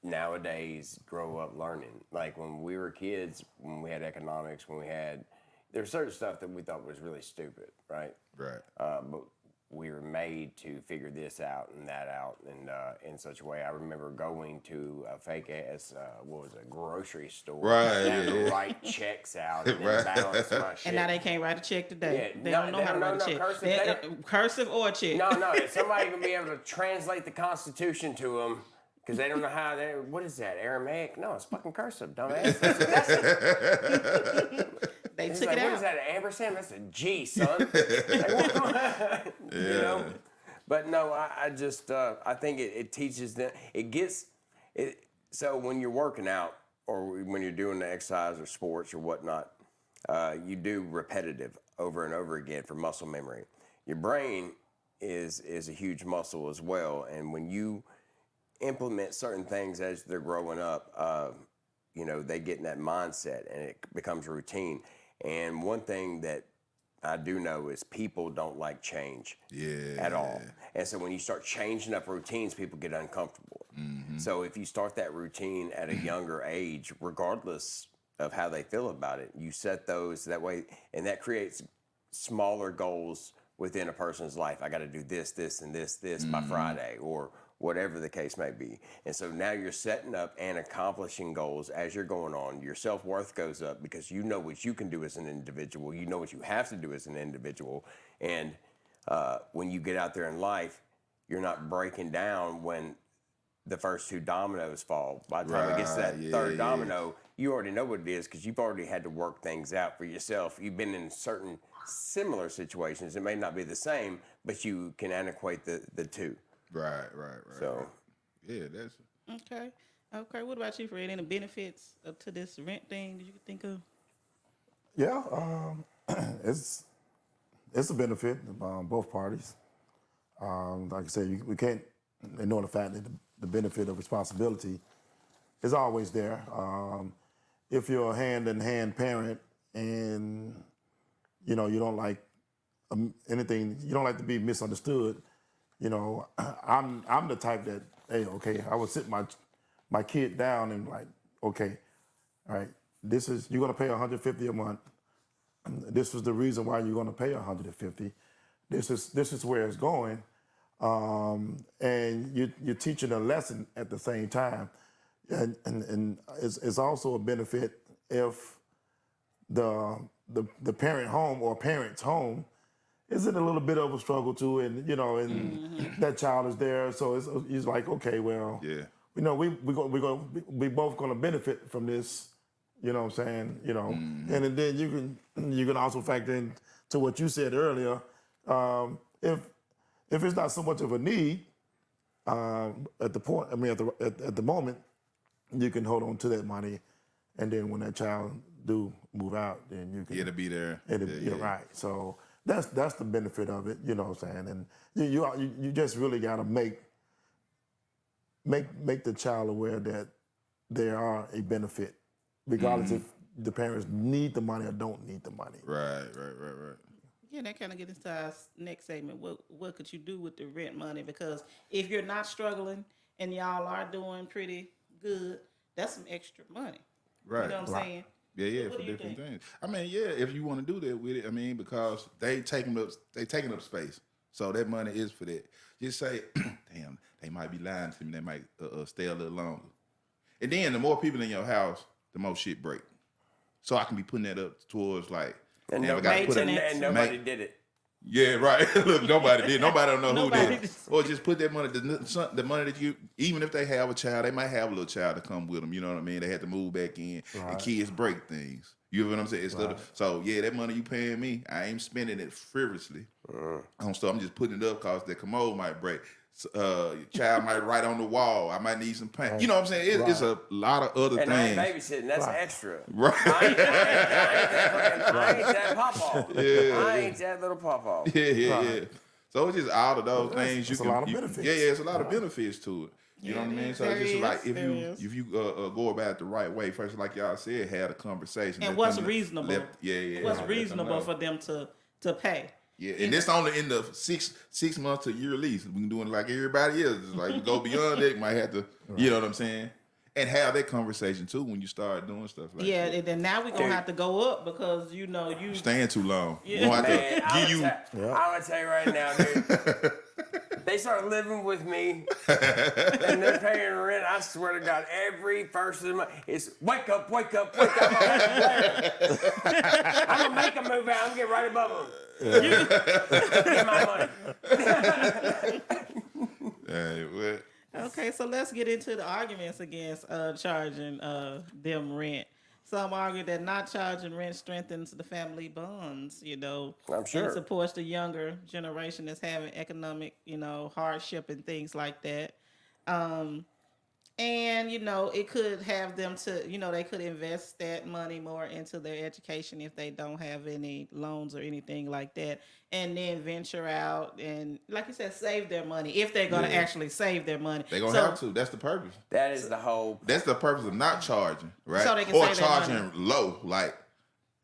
C: nowadays grow up learning. Like when we were kids, when we had economics, there's certain stuff that we thought was really stupid, right?
A: Right.
C: But we were made to figure this out and that out, and in such a way. I remember going to a fake ass, grocery store,
A: Right,
C: and having to
A: yeah.
C: write checks out and
A: Right.
C: then balance my shit.
D: And now they can't write a check today.
C: Yeah,
D: They
C: no,
D: don't know
C: they
D: how to
C: don't
D: write a
C: know
D: check.
C: cursive. They
D: Cursive or check.
C: No, if somebody can be able to translate the Constitution to them, because they don't know how what is that, Aramaic? No, it's fucking cursive, dumbass.
D: They
C: It's
D: took
C: like,
D: it
C: what
D: out.
C: is that, an ampersand? That's a G, son. Like, you know? But no, I just, I think it teaches them, so when you're working out or when you're doing the exercise or sports or whatnot, you do repetitive over and over again for muscle memory. Your brain is a huge muscle as well, and when you implement certain things as they're growing up, they get in that mindset and it becomes routine. And one thing that I do know is people don't like change at all. And so when you start changing up routines, people get uncomfortable. So if you start that routine at a younger age, regardless of how they feel about it, you set those that way, and that creates smaller goals within a person's life. I got to do this, this, and this by Friday, or whatever the case may be. And so now you're setting up and accomplishing goals as you're going on. Your self-worth goes up because you know what you can do as an individual. You know what you have to do as an individual. And when you get out there in life, you're not breaking down when the first two dominoes fall. By the time it gets to that third domino, you already know what it is because you've already had to work things out for yourself. You've been in certain similar situations. It may not be the same, but you can equate the two.
A: Right.
C: So,
A: Yeah, that's
D: Okay. What about you, Fred? Any benefits to this rent thing that you could think of?
B: Yeah, it's a benefit of both parties. Like I said, we can't ignore the fact that the benefit of responsibility is always there. If you're a hand-in-hand parent and you don't like anything, you don't like to be misunderstood. I'm the type that, hey, okay, I would sit my kid down and like, okay, all right, you're gonna pay $150 a month. This is the reason why you're gonna pay $150. This is where it's going, and you're teaching a lesson at the same time, and it's also a benefit if the parent home or parent's home is in a little bit of a struggle too, and that child is there, so it's like, okay, well,
A: yeah.
B: we both gonna benefit from this, you know what I'm saying, and then you can also factor in to what you said earlier, if it's not so much of a need at the moment, you can hold on to that money, and then when that child do move out, then you can
A: Yeah, to be there.
B: right. So that's the benefit of it, you know what I'm saying? And you just really gotta make the child aware that there are a benefit, regardless if the parents need the money or don't need the money.
A: Right.
D: Yeah, that kind of gets into our next segment. What could you do with the rent money? Because if you're not struggling and y'all are doing pretty good, that's some extra money.
A: Right.
D: You know what I'm saying?
A: Yeah,
D: What
A: for
D: do you
A: different
D: think?
A: things. I mean, yeah, if you want to do that with it, because they taking up space, so that money is for that. Just say, damn, they might be lying to me. They might stay a little longer, and then the more people in your house, the more shit break. So I can be putting that up towards like,
C: and
A: damn, I gotta put
C: nobody did it.
A: Yeah, right. Look, nobody did. Nobody don't know who
D: Nobody
A: did.
D: did.
A: Or just put that money, the money that you, even if they have a child, they might have a little child to come with them. You know what I mean? They had to move back in, and
B: Right.
A: kids break things. You know what I'm saying? Instead of, so yeah, that money you paying me, I ain't spending it frivolously. So I'm just putting it up because the commode might break. Your child might write on the wall. I might need some paint. You know what I'm saying? It's a lot of other
C: And I ain't
A: things.
C: babysitting. That's extra.
A: Right.
C: I ain't that pop-off. I ain't that little pop-off.
A: Yeah. So it's just all of those things.
B: It's a lot of benefits.
A: Yeah, it's a lot of benefits to it. You know what I mean? So it's just like if you go about it the right way, first, like y'all said, have a conversation.
D: And
A: Let
D: what's
A: them-
D: reasonable?
A: What's
D: What's
A: let them
D: reasonable
A: know.
D: for them to pay?
A: Yeah, and this only in the 6 months to a year lease. We can do it like everybody else. It's like you go beyond that, you might have to, you know what I'm saying? And have that conversation too when you start doing stuff like
D: Yeah,
A: that.
D: and then now we're gonna have to go up because you
A: Staying too long.
D: Yeah.
A: We're gonna
C: Man,
A: have to
C: I'm
A: give you.
C: gonna tell you right now, dude. They start living with me, and they're paying rent. I swear to God, every first of the month, it's wake up, wake up, wake up. I'm gonna make them move out. I'm gonna get right above them. Get my money.
A: Hey, what?
D: Okay, so let's get into the arguments against charging them rent. Some argue that not charging rent strengthens the family bonds,
C: I'm sure.
D: and supports the younger generation that's having economic, hardship and things like that. And, it could have them to, they could invest that money more into their education if they don't have any loans or anything like that. And then venture out and, like you said, save their money if they're going to actually save their money.
A: They're going to have to. That's the purpose.
C: That is the whole.
A: That's the purpose of not charging, right?
D: So they can
A: or
D: save their
A: charging
D: money.
A: low. Like,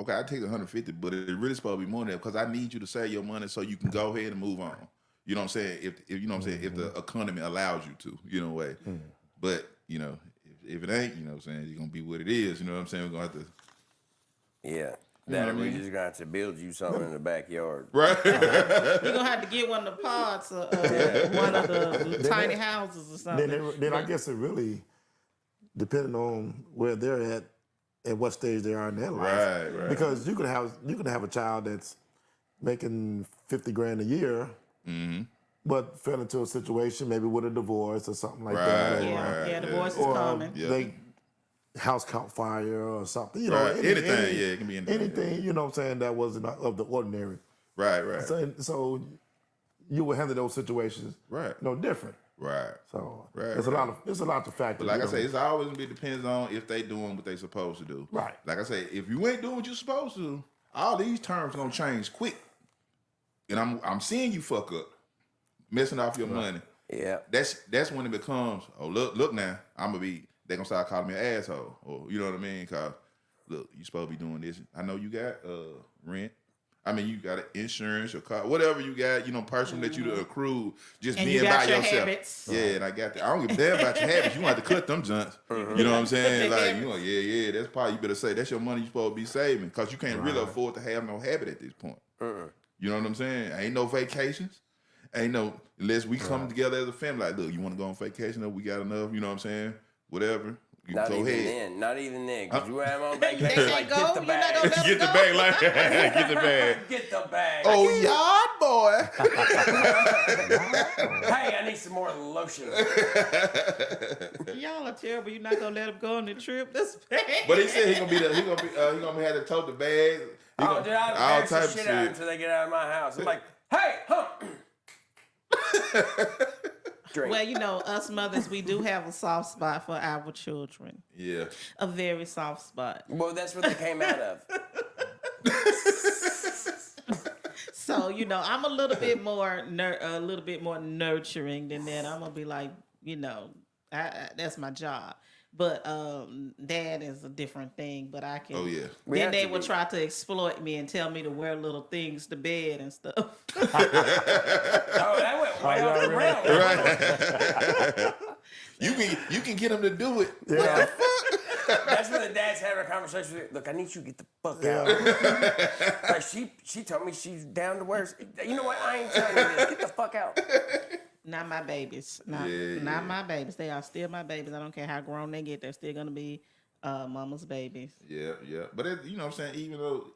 A: okay, I take the 150, but it really supposed to be more than that because I need you to save your money so you can go ahead and move on. You know what I'm saying? If you know what I'm saying, if the economy allows you to, in a way. But, if it ain't, you know what I'm saying, you're gonna be what it is, you know what I'm saying? We're gonna have to
C: Yeah.
A: know what I
C: That we're
A: mean?
C: just gonna have to build you something in the backyard.
A: right.
D: You're going to have to get one of the pods, one of the tiny houses or something.
B: Then I guess it really, depending on where they're at and what stage they are in their life.
A: Right.
B: Because you can have a child that's making $50,000 a year, but fell into a situation maybe with a divorce or something like that.
A: Right,
B: Or,
D: Yeah, divorce is
B: or
D: common.
A: Yeah.
B: they house caught fire or something. You
A: Right.
B: know,
A: Anything, yeah, it can be anything.
B: anything. You know what I'm saying? That was not of the ordinary.
A: Right.
B: So you will handle those situations
A: Right.
B: no different.
A: Right.
B: So
A: Right,
B: there's a lot to factor.
A: But like
B: you
A: I
B: know.
A: say, it's always gonna be depends on if they doing what they supposed to do.
B: Right.
A: Like I say, if you ain't doing what you supposed to, all these terms gonna change quick. And I'm seeing you fuck up, messing off your money.
C: Yeah.
A: That's when it becomes, oh look now, they gonna start calling me an asshole. Or you know what I mean? Cause look, you supposed to be doing this. I know you got rent. I mean, you got insurance, your car, whatever you got, personal that you accrued, just
D: And
A: being
D: you got
A: by
D: your
A: yourself.
D: habits.
A: Yeah, and I got that. I don't give a damn about your habits. You want to cut them junks. You know what I'm saying? Like, yeah, that's probably, you better say, that's your money you supposed to be saving because you can't really afford to have no habit at this point. You know what I'm saying? Ain't no vacations. Ain't no, unless we come together as a family, like, look, you want to go on vacation or we got enough, you know what I'm saying? Whatever. You
C: Not
A: go
C: even
A: ahead.
C: then. Not even then. Because you have on
D: They
C: vacation.
D: can't
C: Like,
D: go.
C: get the
D: You're not
C: bag.
D: gonna let
A: Get the
D: them
A: bag, like, get the bag.
C: Get the bag.
A: Oh, yard boy.
C: Hey, I need some more lotion.
D: go. Y'all are terrible. You're not going to let them go on the trip. That's bad.
A: But he said he gonna have to tote the bag.
C: Oh, dude, I
A: all
C: embarrass the
A: type of
C: shit out
A: shit.
C: until they get out of my house. I'm like, hey, drink.
D: Well, us mothers, we do have a soft spot for our children.
A: Yeah.
D: A very soft spot.
C: Well, that's what they came out of.
D: So, I'm a little bit more nurturing than that. I'm gonna be like, that's my job. But dad is a different thing. But I can.
A: Oh, yeah.
C: We
D: Then
C: have
D: they
C: to
D: will
C: be.
D: try to exploit me and tell me to wear little things to bed and stuff.
C: Oh, that went way off the rails.
A: Right. you can get them to do it.
C: Yeah. That's when the dad's having a conversation with, look, I need you to get the fuck out. Like she told me she's down to wear. You know what? I ain't telling you this. Get the fuck out.
D: Not my babies. Not my babies. They are still my babies. I don't care how grown they get. They're still gonna be mama's babies.
A: Yeah. But you know what I'm saying?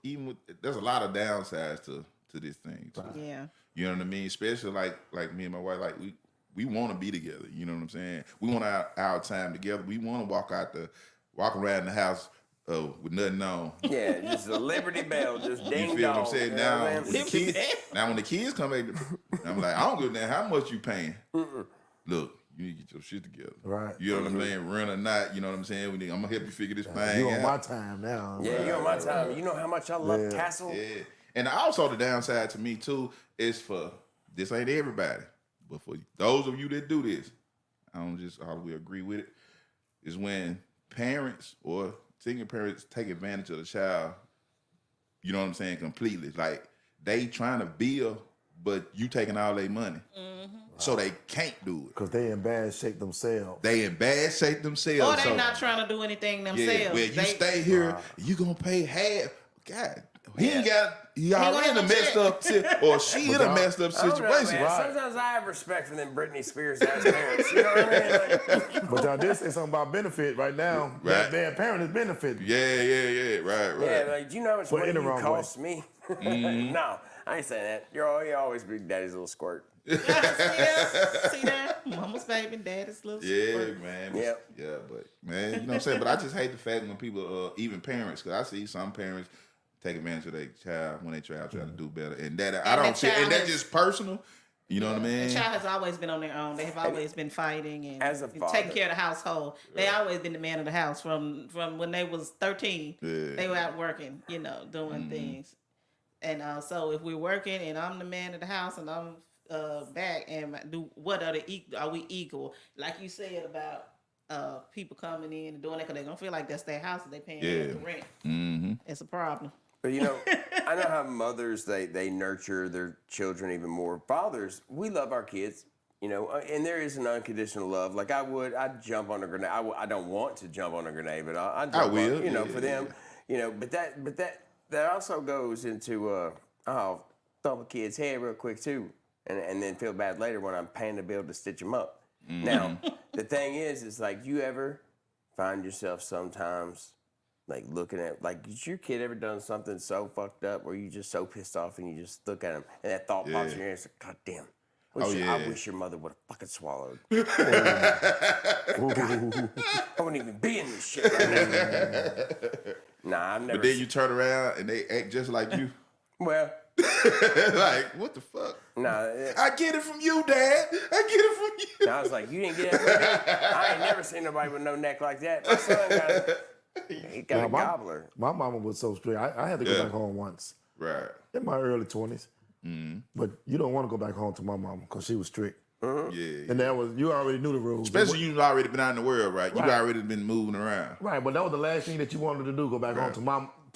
A: Even with there's a lot of downsides to to this thing too.
D: Yeah.
A: You know what I mean? Especially like me and my wife, like we want to be together. You know what I'm saying? We want our time together. We want to walk around the house with nothing on.
C: Yeah, just a Liberty Bell, just
A: You
C: ding
A: feel
C: dong.
A: what I'm saying?
C: You know
A: Now,
C: what I
A: when
C: mean?
A: the kids, when the kids come back, I'm like, I don't give a damn how much you paying. Look, you need to get your shit together.
B: Right.
A: You know what I'm saying? Rent or not, you know what I'm saying? I'm gonna help you figure this thing
B: You on my
A: out.
B: time now.
C: Yeah, you on my time. You know how much I love Castle?
A: Yeah. And also the downside to me too is for this ain't everybody, but for those of you that do this, I don't just always agree with it, is when parents or single parents take advantage of the child, you know what I'm saying, completely. Like they trying to build, but you taking all their money. So they can't do it.
B: Because they in bad shape themselves.
A: They in bad shape themselves.
D: Or they
A: so,
D: not trying to do anything themselves.
A: yeah, well, you
D: They-
A: stay here, you gonna pay half. God, he ain't got, he
D: gonna
A: already in a
D: have
A: messed
D: no
A: up, or she in a messed up
C: I don't know,
A: situation.
C: man. Sometimes I have respect for them Britney Spears ass parents. You know what I mean? Like,
B: But y'all did say something about benefit right now.
A: Right.
B: That bad parent is benefiting.
A: Yeah, right.
C: yeah, like, do you know how much
B: But
C: money
B: in the
C: you
B: wrong way.
C: cost me? No, I ain't saying that. You always be daddy's little squirt.
D: See that? Mama's baby, daddy's little
A: Yeah,
D: squirt.
A: man.
C: Yep.
A: Yeah, but man, you know what I'm saying? But I just hate the fact when people, even parents, because I see some parents take advantage of their child when they try to do better. And that I
D: And
A: don't
D: the
A: feel, and
D: child
A: that's
D: is-
A: just personal. You know what I mean?
D: The child has always been on their own. They have always been fighting and
C: As a
D: taking
C: father.
D: care of the household. They always been the man of the house from when they was 13.
A: Yeah.
D: They were out working, doing things. And so if we're working and I'm the man of the house and I'm back and do what are we equal? Like you said about people coming in and doing that because they're gonna feel like that's their house and they paying the rent.
A: Mm-hmm.
D: It's a problem.
C: But I know how mothers they nurture their children even more. Fathers, we love our kids, and there is an unconditional love. Like I'd jump on a grenade. I don't want to jump on a grenade, but I jump
A: will,
C: on, for them, But that also goes into thump a kid's head real quick too, and then feel bad later when I'm paying the bill to stitch them up. Now the thing is like you ever find yourself sometimes. Like looking at, has your kid ever done something so fucked up where you just so pissed off and you just look at him and that thought pops in your head, it's like, God damn. I wish your mother would have fucking swallowed. I wouldn't even be in this shit right now. Nah, I've never.
A: But then you turn around and they act just like you.
C: Well,
A: like, what the fuck?
C: nah.
A: I get it from you, Dad. I get it from you.
C: I was like, you didn't get it from me? I ain't never seen nobody with no neck like that. My son he got a gobbler.
B: My mama was so strict. I had to go back home once
A: Right.
B: in my early 20s. But you don't want to go back home to my mama because she was strict.
A: Yeah.
B: And you already knew the rules.
A: Especially you've already been out in the world, right? You already been moving around.
B: Right, but that was the last thing that you wanted to do, go back home to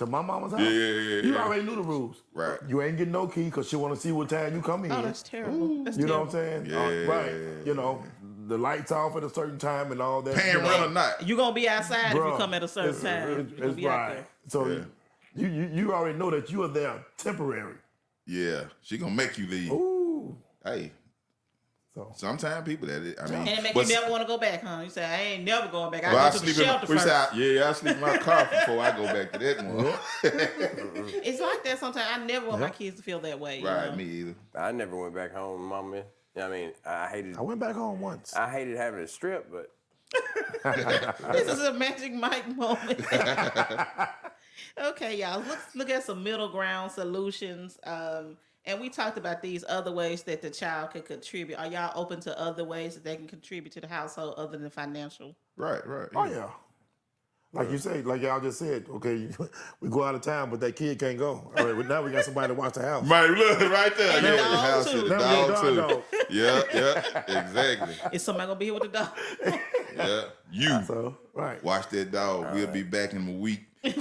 B: my mama's house.
A: Yeah,
B: You already knew the rules.
A: Right.
B: You ain't getting no key because she want to see what time you come in.
D: Oh, that's terrible. That's
B: You know
D: terrible.
B: what I'm saying?
A: Yeah.
B: Right. The lights off at a certain time and all that.
A: Paying rent or not.
D: You gonna be outside if you
B: Bruh,
D: come at a certain time. You gonna
B: It's
D: be out
B: right.
D: there.
B: So you already know that you are there temporary.
A: Yeah. She gonna make you leave.
B: Ooh.
A: Hey.
B: So
A: Sometimes people that I mean,
D: And it make
A: but-
D: you never want to go back, huh? You say, I ain't never going back. I
A: well, I
D: go to the
A: sleep in
D: shelter
A: we
D: first.
A: say, I sleep in my car before I go back to that one.
D: It's like that sometimes. I never want my kids to feel that way. you
A: Right,
D: know?
A: me either.
C: I never went back home, mama. I mean,
B: I went back home once.
C: I hated having a strip, but
D: This is a Magic Mike moment. Okay, y'all. Let's look at some middle ground solutions. And we talked about these other ways that the child could contribute. Are y'all open to other ways that they can contribute to the household other than financial?
A: Right.
B: Oh yeah. Like you say, like y'all just said, okay, we go out of town, but that kid can't go. All right, now we got somebody to watch the house.
A: Right, look, right there.
D: And the
A: Yeah,
D: dog,
A: house
D: too.
A: is
B: Now we
A: dog
B: got
A: too.
B: dog.
A: Yeah, exactly.
D: Is somebody gonna be here with the dog?
A: Yeah, you
B: So, right.
A: watch that dog. We'll be back in a week. We'll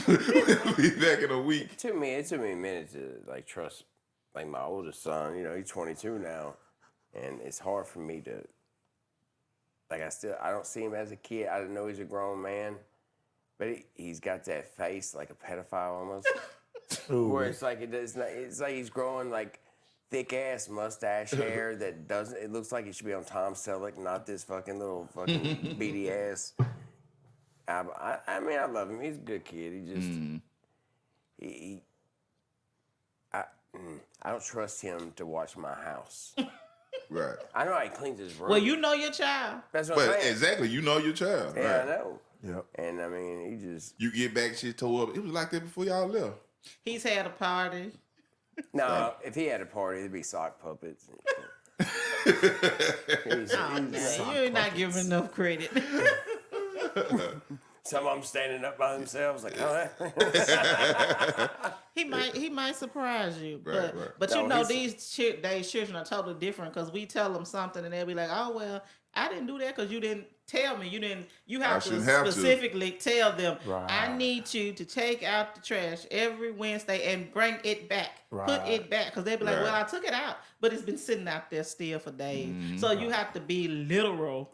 A: be back in a week.
C: it took me a minute to trust my oldest son. He's 22 now, and it's hard for me to I don't see him as a kid. I don't know he's a grown man, but he's got that face like a pedophile almost. Where it's like it's like he's growing like thick ass mustache hair that doesn't. It looks like he should be on Tom Selleck, not this fucking little fucking beady ass. I mean, I love him. He's a good kid. He just I don't trust him to watch my house.
A: Right.
C: I know how he cleans his room.
D: Well, you know your child.
C: That's what I'm
A: But
C: saying.
A: exactly, you know your child.
C: Yeah, I
A: Right.
C: know.
B: Yep.
C: And I mean, he just
A: You get back, shit tore up. It was like that before y'all left.
D: He's had a party.
C: no. If he had a party, it'd be sock puppets. And shit.
D: Oh, man, you're not giving enough credit.
C: Some of them standing up by themselves, like, oh,
D: He might surprise you,
A: Right,
D: but
A: right.
D: but
C: No,
D: you know
C: he's-
D: these children are totally different because we tell them something and they'll be like, oh well, I didn't do that because you didn't tell me. You have to
A: shouldn't have to.
D: specifically tell them.
B: Right.
D: I need you to take out the trash every Wednesday and bring it back. Put
B: Right.
D: it back because they'll be like,
A: Right.
D: well, I took it out, but it's been sitting out there still for days.
A: Mm-hmm.
D: So you have to be literal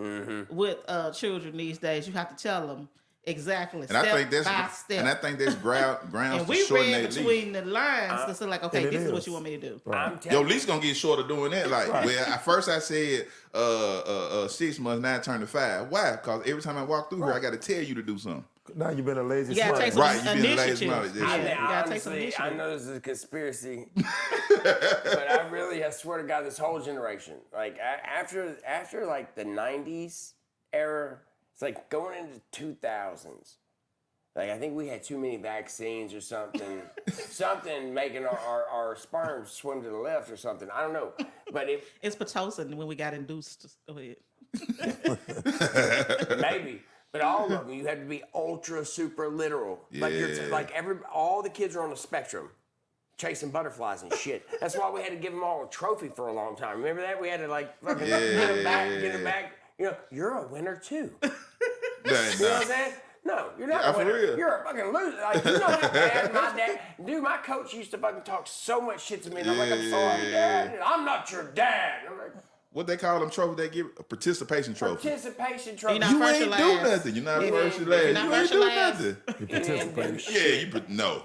D: with children these days. You have to tell them. Exactly.
A: And I think that's
D: by step.
A: and I think that's grounds
D: And
A: to
D: we
A: shorten
D: read
A: that leash.
D: between the lines to say like, okay,
B: And it
D: this is what
B: is.
D: you want me to do.
C: I'm
A: Your
C: telling
A: lease gonna get shorter doing that. Like, well, at first I said 6 months, now it turned to 5. Why? Because every time I walk through here, I got to tell you to do something.
B: Now you've been a lazy
D: You gotta
B: slut.
D: take some
A: Right, you been the last
D: initiative.
A: month.
D: Yeah,
C: I
D: you
C: mean,
D: gotta take some
C: honestly, I
D: initiative.
C: know this is a conspiracy, but I really, I swear to God, this whole generation, like after like the '90s era, it's like going into 2000s. Like I think we had too many vaccines or something, something making our sperm swim to the left or something. I don't know, but
D: It's Pitocin when we got induced. Go ahead.
C: maybe. But all of them, you had to be ultra super literal. Like
A: Yeah.
C: all the kids are on the spectrum, chasing butterflies and shit. That's why we had to give them all a trophy for a long time. Remember that? We had to like fucking get them back. You know, you're a winner too. You know what I'm saying? No, you're not
A: Yeah,
C: a
A: for
C: winner.
A: real.
C: You're a fucking loser. Like, you know how bad my dad, dude, my coach used to fucking talk so much shit to me. And I'm like, I'm sorry, Dad. I'm not your dad. I'm like,
A: What they call them trophies they give? A participation trophy.
C: participation trophy.
D: You're not
A: You
D: first or
A: ain't do
D: last.
A: nothing. You're not
C: Yeah,
A: first or
C: yeah,
A: last.
D: you're
A: You
D: not
A: ain't
D: first or
A: do
D: last.
A: nothing.
B: You participate.
A: Yeah, no.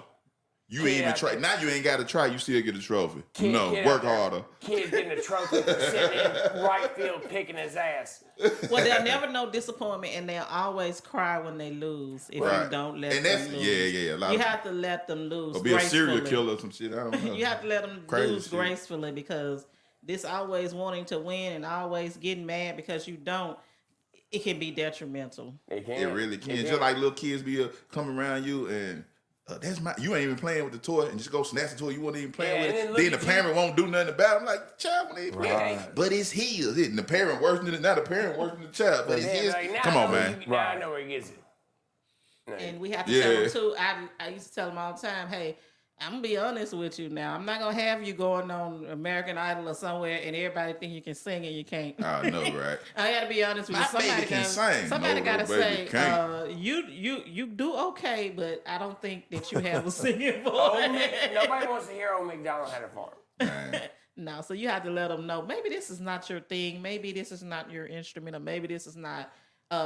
A: You ain't even
C: Yeah,
A: try. Now you ain't got to try. You still get a trophy.
C: Kid
A: No,
C: out
A: work
C: there.
A: harder.
C: Kid getting a trophy for sitting in right field picking his ass.
D: Well, they'll never know disappointment, and they'll always cry when they lose if
A: Right.
D: you don't let
A: And
D: them
A: that's
D: lose.
A: yeah. A lot
D: You
A: of
D: have to let them lose.
A: or be a serial
D: gracefully.
A: killer or some shit. I don't know.
D: You have to let them
A: Crazy
D: lose
A: shit.
D: gracefully because this always wanting to win and always getting mad because you don't. It can be detrimental.
C: It can.
A: It really can.
C: It
A: Just like little kids be coming around you and that's my. You ain't even playing with the toy and just go snatch the toy. You wasn't even playing
C: Yeah,
A: with
C: and
A: it.
C: then
A: Then
C: look
A: the
C: at
A: parent won't do nothing about it. I'm like, child, won't even play.
C: Right.
A: But it's his. And the parent worse than it. Not the parent worse than the child. But it's
C: Yeah,
A: his.
C: like, now
A: Come
C: I
A: on,
C: know
A: man.
C: Now I know where he gets it.
D: And we have to
A: Yeah.
D: tell them too. I used to tell them all the time, hey, I'm gonna be honest with you now. I'm not gonna have you going on American Idol or somewhere and everybody think you can sing and you can't.
A: I know, right?
D: I gotta be honest with you.
A: My baby can sing.
D: Somebody
A: No,
D: gotta
A: baby
D: say,
A: can't.
D: you do okay, but I don't think that you have a singing
C: Old
D: voice.
C: Nobody wants to hear old McDonald had a farm.
A: Man.
D: No, so you have to let them know maybe this is not your thing. Maybe this is not your instrument, or maybe this is not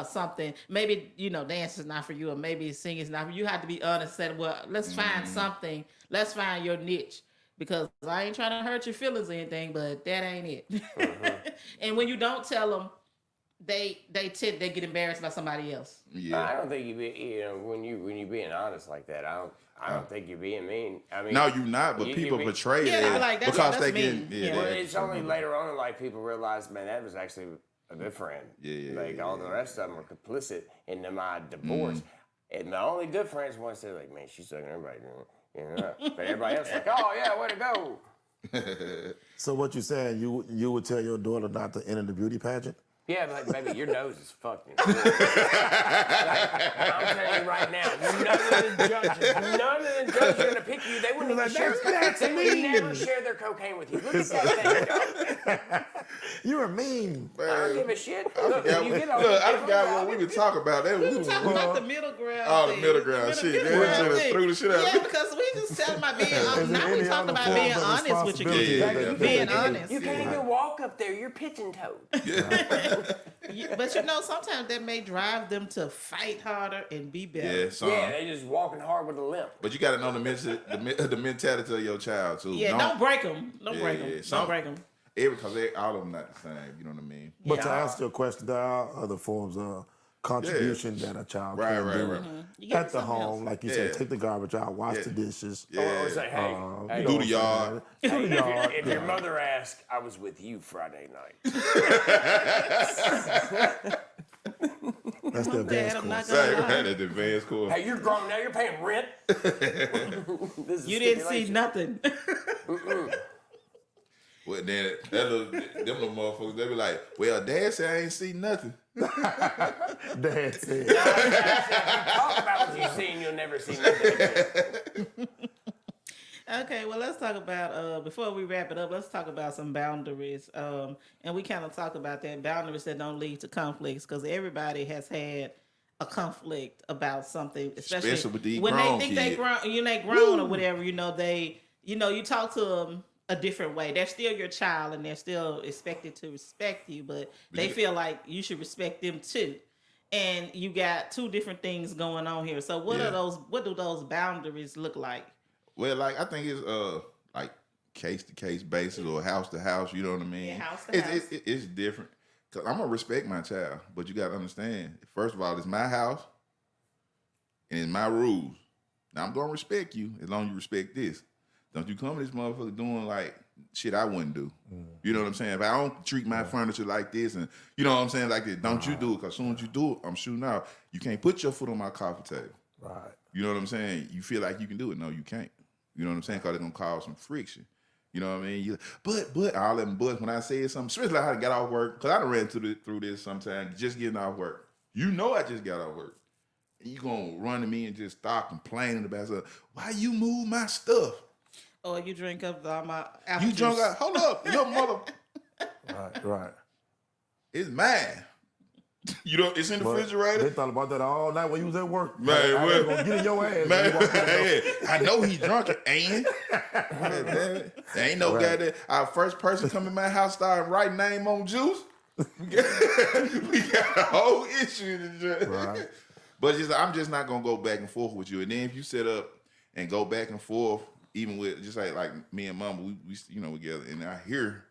D: something. Maybe dance is not for you, or maybe singing is not for you. You have to be honest. Say, well, let's find something. Let's find your niche because I ain't trying to hurt your feelings or anything, but that ain't it. And when you don't tell them, they get embarrassed by somebody else.
A: Yeah.
C: I don't think when you being honest like that. I don't think you're being mean. I mean,
A: No, you not. But
C: You-
A: people
C: you-
A: portray
D: Yeah,
A: it
D: they
A: as-
D: be like, that's-
A: because
D: that's
A: they get.
D: me.
A: Yeah,
D: Yeah.
C: well,
A: they-
C: it's only later on in life people realize, man, that was actually a good friend.
A: Yeah,
C: Like all the rest of them are complicit in my
A: Mm.
C: divorce. And the only good friends ones say like, man, she's sucking everybody. But everybody else like, oh yeah, way to go.
B: So what you saying? You would tell your daughter not to enter the beauty pageant?
C: Yeah, but like, baby, your nose is fucked. Like, I'm telling you right now, none of the judges are gonna pick you. They wouldn't even share. They would never share their cocaine with you. Look at that thing.
B: You are mean.
C: I don't give a shit. Look,
A: Yeah,
C: when you get on
A: look, I
C: the
A: forgot what we were talking about. That
D: We talking
A: was
D: about the middle ground.
A: Oh, the
D: thing.
A: middle ground shit.
D: middle
A: That
D: ground
A: shit
D: thing.
A: threw the shit out.
D: Yeah, because we just talking about being honest. Now we
B: any
D: talking
B: other
D: about
B: form
D: being
B: of
D: honest with your
B: responsibility
D: kids.
A: that they-
D: Being
B: that they-
D: honest.
C: You can't even walk up there. You're pigeon toed.
D: But sometimes that may drive them to fight harder and be better.
A: Yeah, son.
C: Yeah, they just walking hard with a limp.
A: But you got to know the mentality of your child too.
D: Yeah, don't break them. Don't
A: Yeah,
D: break them.
A: yeah,
D: Don't
A: some-
D: break them.
A: Because all of them not the same. You know what I mean?
B: But to
C: Yeah.
B: answer your question, there are other forms of contribution that a child
A: Right,
B: can
A: right,
B: do
A: right.
D: You get
B: at the
D: something
B: home.
D: else.
B: Like you
A: Yeah.
B: said, take the garbage out, wash
A: Yeah.
B: the dishes.
C: Or say, hey,
B: You
C: hey,
B: know
A: Do
B: what
A: the
B: I'm
A: yard.
B: saying? Do the yard.
C: if your mother asks, I was with you Friday night.
B: That's the
D: Dad,
B: advanced
D: I'm not
B: course.
D: gonna
A: Right,
D: lie.
A: right, at the advanced course.
C: Hey, you're grown now. You're paying rent. This is
D: You didn't see
C: stipulation.
D: nothing.
A: Well, then them little motherfuckers, they be like, well, Dad said I ain't see nothing.
B: Dad said.
C: Talk about what you seen. You'll never see nothing again.
D: Okay, well, let's talk about, before we wrap it up, let's talk about some boundaries. And we kind of talk about that, boundaries that don't lead to conflicts, because everybody has had a conflict about something,
A: Especially with these
D: when
A: grown
D: they think they
A: kids.
D: grown or whatever, you talk to them a different way. They're still your child and they're still expected to respect you, but they feel like you should respect them too. And you got two different things going on here. So what
A: Yeah.
D: are those? What do those boundaries look like?
A: Well, like, I think it's like case to case basis or house to house. You know what I mean?
D: Yeah, house to house.
A: It's different. Cause I'm gonna respect my child, but you gotta understand. First of all, it's my house and it's my rules. Now I'm gonna respect you as long as you respect this. Don't you come to this motherfucker doing like shit I wouldn't do. You know what I'm saying? If I don't treat my furniture like this, and you know what I'm saying, like this, don't you do it? Cause as soon as you do it, I'm shooting out. You can't put your foot on my coffee table.
B: Right.
A: You know what I'm saying? You feel like you can do it. No, you can't. You know what I'm saying? Because it's going to cause some friction. You know what I mean? But, all them buts, when I say something, especially how I got off work, because I done ran through this sometimes, just getting off work. You know I just got off work. And you going to run to me and just start complaining about stuff. Why you move my stuff?
D: Or you drink up all my apple
A: You
D: juice.
A: drunk out. Hold up. Your mother
B: Right.
A: is mine. You know, it's in the
B: But
A: refrigerator.
B: they thought about that all night when you was at work.
A: Man,
B: I
A: well-
B: was gonna get in your ass. when
A: Man,
B: you walked in the door.
A: hey, I know he drunk it, ain't. God damn it. There ain't no
B: Right.
A: goddamn. Our first person come in my house started writing name on juice. We got a whole issue to address.
B: Right.
A: But I'm just not gonna go back and forth with you. And then if you set up and go back and forth, even with just like me and Mama, we together, and I hear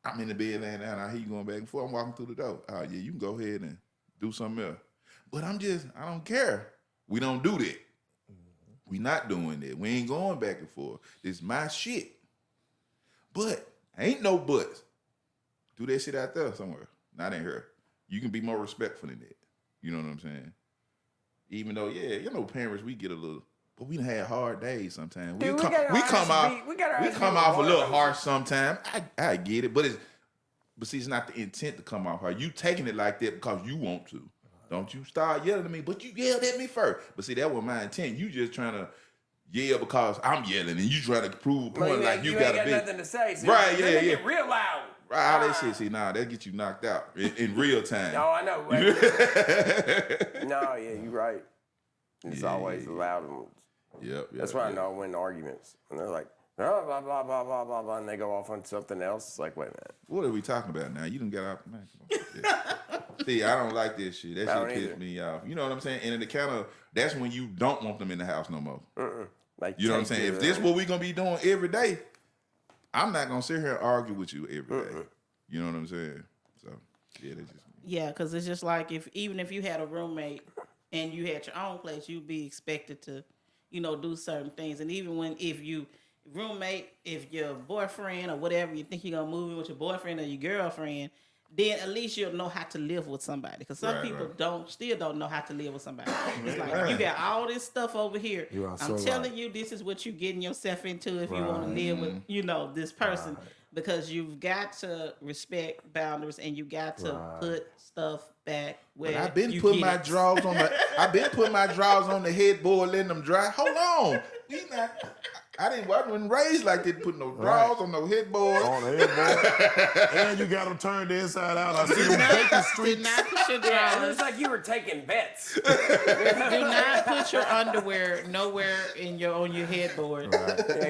A: I'm in the bed laying down, I hear you going back and forth. I'm walking through the door. Oh yeah, you can go ahead and do something else. But I don't care. We don't do that. We not doing that. We ain't going back and forth. It's my shit. But ain't no buts. Do that shit out there somewhere. Not in here. You can be more respectful than that. You know what I'm saying? Even though, parents, we get a little, but we done had hard days sometimes.
C: Dude, we
A: come
C: gotta
A: off a little
C: harsh.
A: harsh sometimes. I get it, but see, it's not the intent to come off hard. You taking it like that because you want to. Don't you start yelling at me, but you yelled at me first. But see, that was my intent. You just trying to yell because I'm yelling, and you trying to prove a point like you
C: ain't
A: gotta
C: got
A: be.
C: nothing to say. So
A: Right,
C: let
A: yeah,
C: me
A: yeah.
C: Get real loud.
A: Right, all that shit. See, that get you knocked out in real time.
C: No, I know. No, yeah, you're right. It's always the loud ones.
A: Yep.
C: That's why I know I win arguments. And they're like, blah, blah, blah, blah, blah, blah, blah, and they go off on something else. It's like, wait a minute.
A: What are we talking about now? You done got out. Man, come on. Yeah. See, I don't like this shit. That
C: I don't
A: shit
C: either.
A: pissed me off. You know what I'm saying? And that's when you don't want them in the house no more.
C: Like,
A: You know what I'm
C: take
A: saying?
C: the-
A: If this what we gonna be doing every day, I'm not gonna sit here and argue with you every day. You know what I'm saying? So yeah, that's just me.
D: Yeah, because it's just like even if you had a roommate and you had your own place, you'd be expected to, do certain things. And even if your boyfriend or whatever, you think you're gonna move in with your boyfriend or your girlfriend, then at least you'll know how to live with somebody. Because some
A: Right,
D: people
A: right.
D: still don't know how to live with somebody. It's like you got all this stuff over here.
B: You are
D: I'm
B: so
D: telling
B: right.
D: you, this is what you're getting yourself into if you want to
B: Right.
D: live with, this person. Because you've got to respect boundaries and you got to put stuff back where
A: I've been
D: you
A: putting
D: get
A: my
D: it.
A: drawers on the headboard, letting them dry. Hold on. I wasn't raised like that, putting no drawers on no headboard.
B: On the headboard. And you got them turned inside out. I see them baking
D: Do
B: streets.
D: not put your
C: Yeah, it
D: drawers.
C: looks like you were taking bets.
D: Do not put your underwear nowhere on your headboard.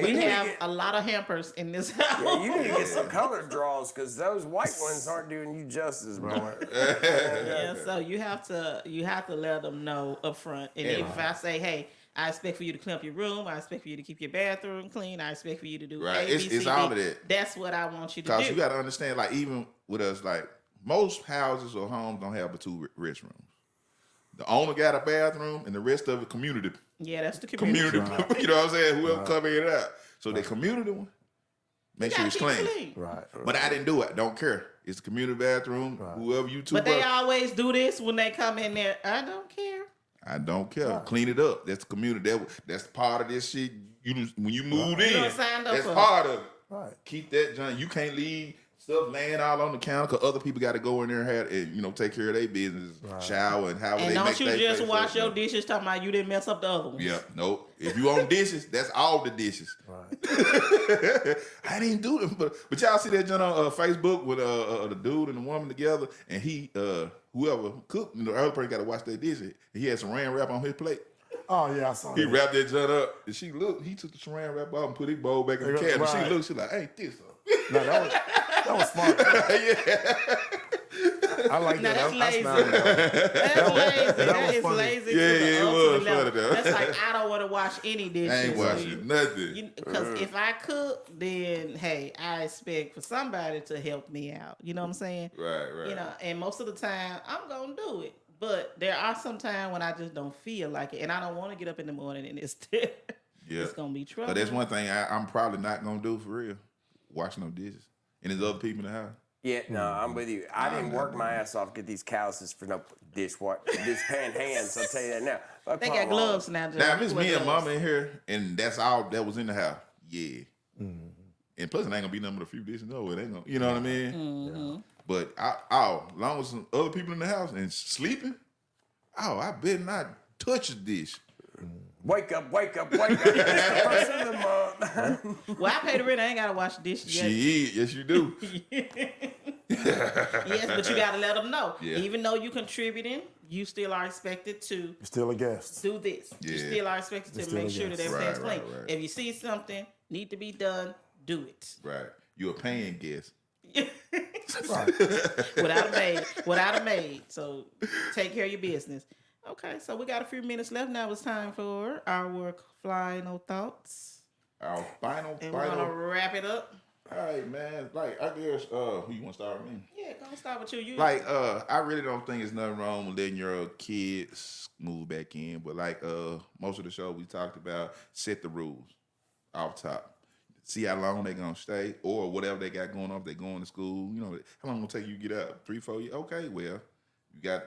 D: We have a lot of hampers in this house.
C: Yeah, you need to get some colored draws because those white ones aren't doing you justice, bro.
D: Yeah, so you have to let them know up front. And if I say, hey, I expect for you to clean up your room, I expect for you to keep your bathroom clean, I expect for you to do
A: Right.
D: A, B,
A: It's
D: C, D.
A: all of that.
D: That's what I want you to
A: Because
D: do.
A: you got to understand, like, even with us, like, most houses or homes don't have but two restrooms. The owner got a bathroom, and the rest of it community.
D: Yeah, that's the community.
A: You know what I'm saying? Whoever cover it up. So the community one, make sure
D: You
A: it's
D: gotta keep it
A: clean.
D: clean.
B: Right.
A: But I didn't do it. Don't care. It's the community bathroom. Whoever you two.
D: But they always do this when they come in there. I don't care.
A: I don't care. Clean it up. That's the community. That's part of this shit. When you moved in,
D: done signed up
A: that's
D: for it.
A: part of it.
B: Right.
A: Keep that junk. You can't leave stuff laying all on the counter because other people got to go in there and take care of their business, shower and how
D: And
A: they
D: don't
A: make
D: you
A: their
D: just
A: face
D: wash
A: up,
D: your
A: man.
D: dishes talking about you didn't mess up the other ones.
A: Yeah, nope. If you own dishes, that's all the dishes.
B: Right.
A: I didn't do them, but y'all see that junk on Facebook with the dude and the woman together, and he whoever cooked, the other person got to wash their dishes. He had saran wrap on his plate.
B: Oh yeah, I saw
A: He
B: that.
A: wrapped that junk up, and she looked. He took the saran wrap off and put his bowl back in the cabinet.
B: Right.
A: She looked. She like, ain't this?
B: No, that was smart. I like
D: Now,
B: that.
D: that's lazy.
B: I smelled it.
D: That's lazy. That
B: was
D: is
B: funny.
D: lazy.
A: Yeah,
D: to the
A: it
D: ultimate
A: was
D: level.
A: funny, though.
D: That's like I don't want to wash any dishes.
A: I ain't washing nothing.
D: Because if I cook, then hey, I expect for somebody to help me out. You know what I'm saying?
A: Right.
D: You know, and most of the time I'm gonna do it. But there are some times when I just don't feel like it, and I don't want to get up in the morning and it's
A: Yeah.
D: it's gonna be trouble.
A: But that's one thing I'm probably not gonna do for real. Wash no dishes. And there's other people in the house.
C: Yeah, no, I'm with you. I didn't work my ass off to get these calluses for no dishpan hands. I'll tell you that now.
D: They got gloves now. Joe.
A: Now if it's
D: Wear
A: me and
D: gloves.
A: mama in here and that's all that was in the house, yeah. And plus it ain't gonna be nothing but a few dishes. No, it ain't gonna, you know what I mean?
D: Mm-hmm.
A: But as long as some other people in the house and sleeping, I better not touch a dish.
C: Wake up, wake up, wake up. It's the first of the month.
D: Well, I pay the rent. I ain't gotta wash the dishes yet.
A: Shit, yes you do.
D: Yes, but you gotta let them know.
A: Yeah.
D: Even though you contributing, you still are expected to
B: You're still a guest.
D: do this. You
A: Yeah.
D: still are expected to
B: still
D: make
B: a
D: sure that
B: guest.
D: everything's
A: Right,
D: clean.
A: right.
D: If you see something need to be done, do it.
A: Right. You a paying guest.
B: Right.
D: without a maid. So take care of your business. Okay, so we got a few minutes left. Now it's time for our final thoughts.
A: Our final.
D: And we're gonna wrap it up.
A: All right, man. Like I guess who you want to start with me?
D: Yeah, gonna start with you.
A: I really don't think there's nothing wrong with letting your kids move back in, but most of the show we talked about, set the rules off top. See how long they gonna stay or whatever they got going on. If they going to school, how long gonna take you to get out? 3-4 years? Okay, well, we're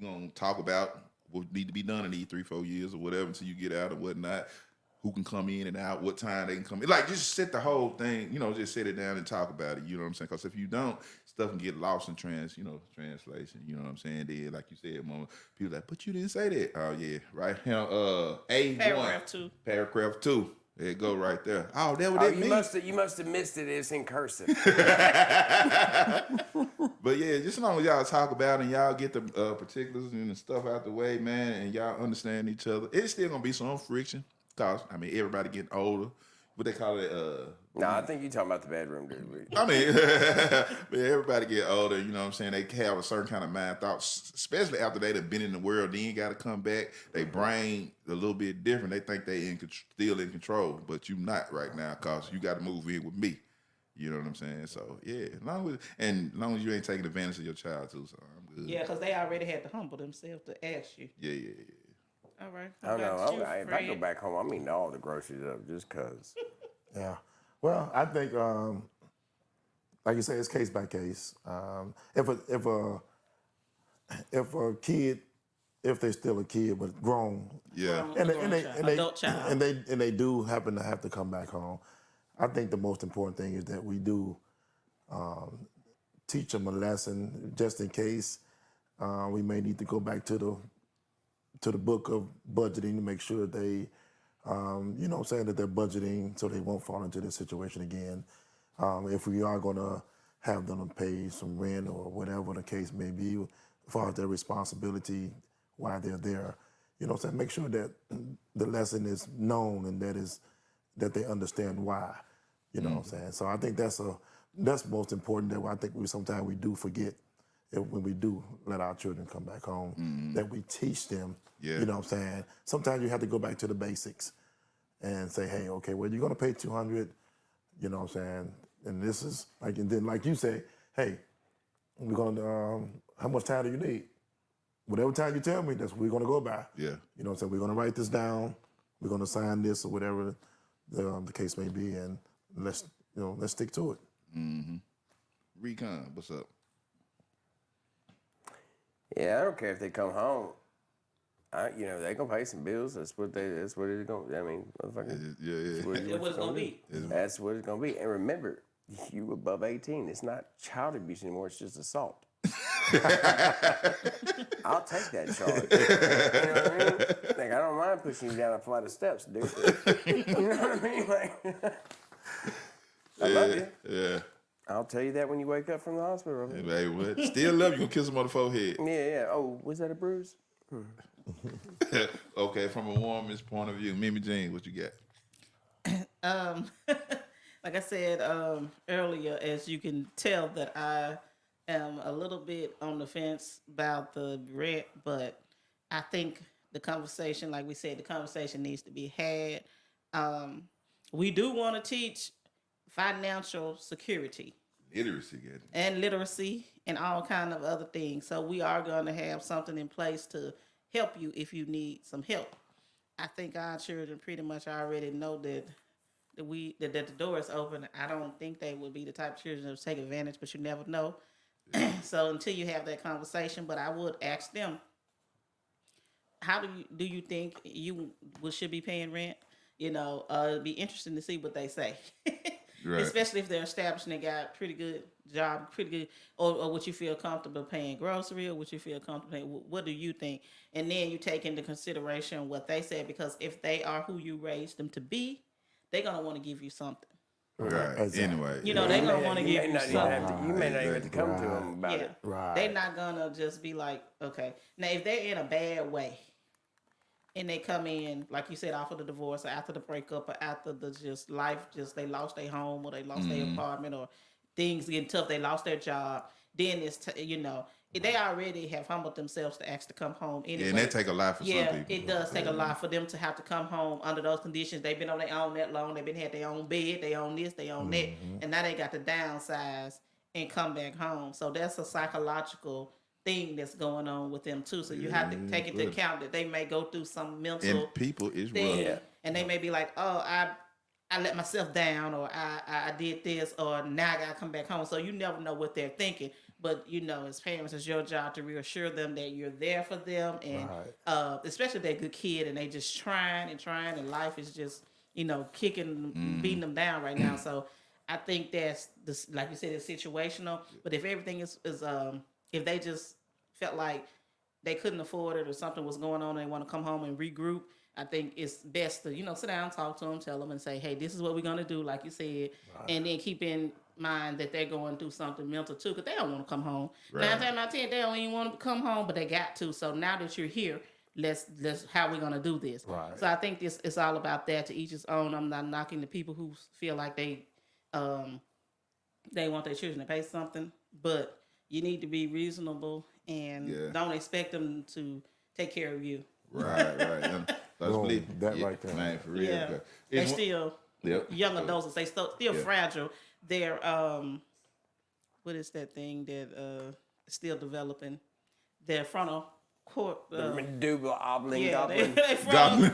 A: gonna talk about what need to be done in these 3-4 years or whatever until you get out or whatnot. Who can come in and out, what time they can come in. Just set the whole thing, just set it down and talk about it, you know what I'm saying? Because if you don't, stuff can get lost in translation, you know what I'm saying? Then, like you said, mama, people like, but you didn't say that. Oh, yeah, right here, A1. Paragraph 2. There it go right there. Oh, that what
C: Oh,
A: that
C: you
A: means?
C: must have missed it. It's in cursive.
A: But yeah, just as long as y'all talk about it and y'all get the particulars and the stuff out the way, man, and y'all understand each other, it's still going to be some friction. Because, everybody getting older. What they call it?
C: No, I think you're talking about the bedroom, dude.
A: But everybody get older, you know what I'm saying? They have a certain kind of mind thoughts, especially after they done been in the world, then got to come back. They brain a little bit different. They think they still in control, but you not right now because you got to move in with me. You know what I'm saying? So, yeah, as long as you ain't taking advantage of your child, too, so I'm good.
D: Yeah, because they already had to humble themselves to ask you.
A: Yeah.
D: All right.
C: I don't
D: How about
C: know.
D: you,
C: If I go
D: Fred?
C: back home, I'm eating all the groceries up just because.
B: Yeah. Well, I think, like you say, it's case by case. If a kid, if they're still a kid but grown,
A: Yeah.
D: Adult child.
B: and they do happen to have to come back home, I think the most important thing is that we do teach them a lesson just in case we may need to go back to the book of budgeting to make sure they, that they're budgeting so they won't fall into this situation again. If we are going to have them pay some rent or whatever the case may be, as far as their responsibility while they're there, make sure that the lesson is known and that they understand why. You know what I'm saying? So I think that's most important. That I think sometimes we do forget when we do let our children come back home, that we teach them.
A: Yeah.
B: You know what I'm saying? Sometimes you have to go back to the basics and say, hey, okay, well, you're going to pay $200, you know what I'm saying? And this is and then like you say, hey, we're going to, how much time do you need? whatever time you tell me, that's what we're gonna go by.
A: Yeah.
B: You know what I'm saying? We're gonna write this down. We're gonna sign this or whatever the case may be, and let's stick to it.
A: Recon, what's up?
C: Yeah, I don't care if they come home. They gonna pay some bills. That's what it's gonna. I mean, motherfucker.
A: Yeah.
C: That's what
D: it's gonna be.
C: That's what it's gonna be. And remember, you above 18. It's not child abuse anymore. It's just assault. I'll take that charge. You know what I mean? Like, I don't mind pushing you down a flight of steps, dude. You know what I mean? Like, I love you.
A: Yeah.
C: I'll tell you that when you wake up from the hospital.
A: Hey, baby, what? Still love you. Gonna kiss him on the forehead.
C: Yeah. Oh, was that a bruise?
A: Okay, from a woman's point of view, Mimi Jean, what you got?
D: Like I said earlier, as you can tell that I am a little bit on the fence about the rent, but I think the conversation, like we said, the conversation needs to be had. We do want to teach financial security
A: Literacy, get it.
D: and literacy and all kind of other things. So we are going to have something in place to help you if you need some help. I think our children pretty much already know that the door is open. I don't think they would be the type of children that would take advantage, but you never know. So until you have that conversation, but I would ask them, how do you think you should be paying rent? It'd be interesting to see what they say.
A: Right.
D: Especially if they're established and they got pretty good job, or would you feel comfortable paying grocery, or would you feel comfortable paying, what do you think? And then you take into consideration what they said, because if they are who you raised them to be, they're going to want to give you something.
A: Right.
B: Exactly.
A: Anyway.
D: They're going to want to give you
C: You
D: something.
C: may not even have to come to them about
D: Yeah.
C: it.
B: Right.
D: They're not going to just be like, okay. Now, if they're in a bad way, and they come in, like you said, after the divorce or after the breakup or after they lost their home or they lost their apartment or things getting tough, they lost their job, then they already have humbled themselves to ask to come home anyway.
A: Yeah, and that take a lot for some people.
D: It does take a lot for them to have to come home under those conditions. They've been on their own that long. They've had their own bed, they own this, they own that, and now they got to downsize and come back home. So that's a psychological thing that's going on with them too. So you have to take into account that they may go through some mental
A: And people is
D: thing,
A: rough.
D: and they may be like, "Oh, I let myself down, or I did this, or now I gotta come back home." So you never know what they're thinking. But as parents, it's your job to reassure them that you're there for them, and especially if they're a good kid and they just trying, and life is just kicking, beating them down right now. So I think that's like you said, it's situational. But if everything is if they just felt like they couldn't afford it or something was going on and they want to come home and regroup, I think it's best to, sit down, talk to them, tell them and say, hey, this is what we're going to do, like you said. Right. And then keep in mind that they're going through something mental too, because they don't want to come home. Right. 9 times out of 10, they don't even want to come home, but they got to. So now that you're here, let's how we're going to do this. Right. So I think this is all about that, to each his own. I'm not knocking the people who feel like they want their children to pay something, but you need to be reasonable and don't expect them to take care of you.
A: Right.
B: That right there.
A: Man, for real.
D: Yeah. They still young adults, they still fragile. They're what is that thing that still developing? Their frontal cord.
C: Medulla oblong.
D: They frontal.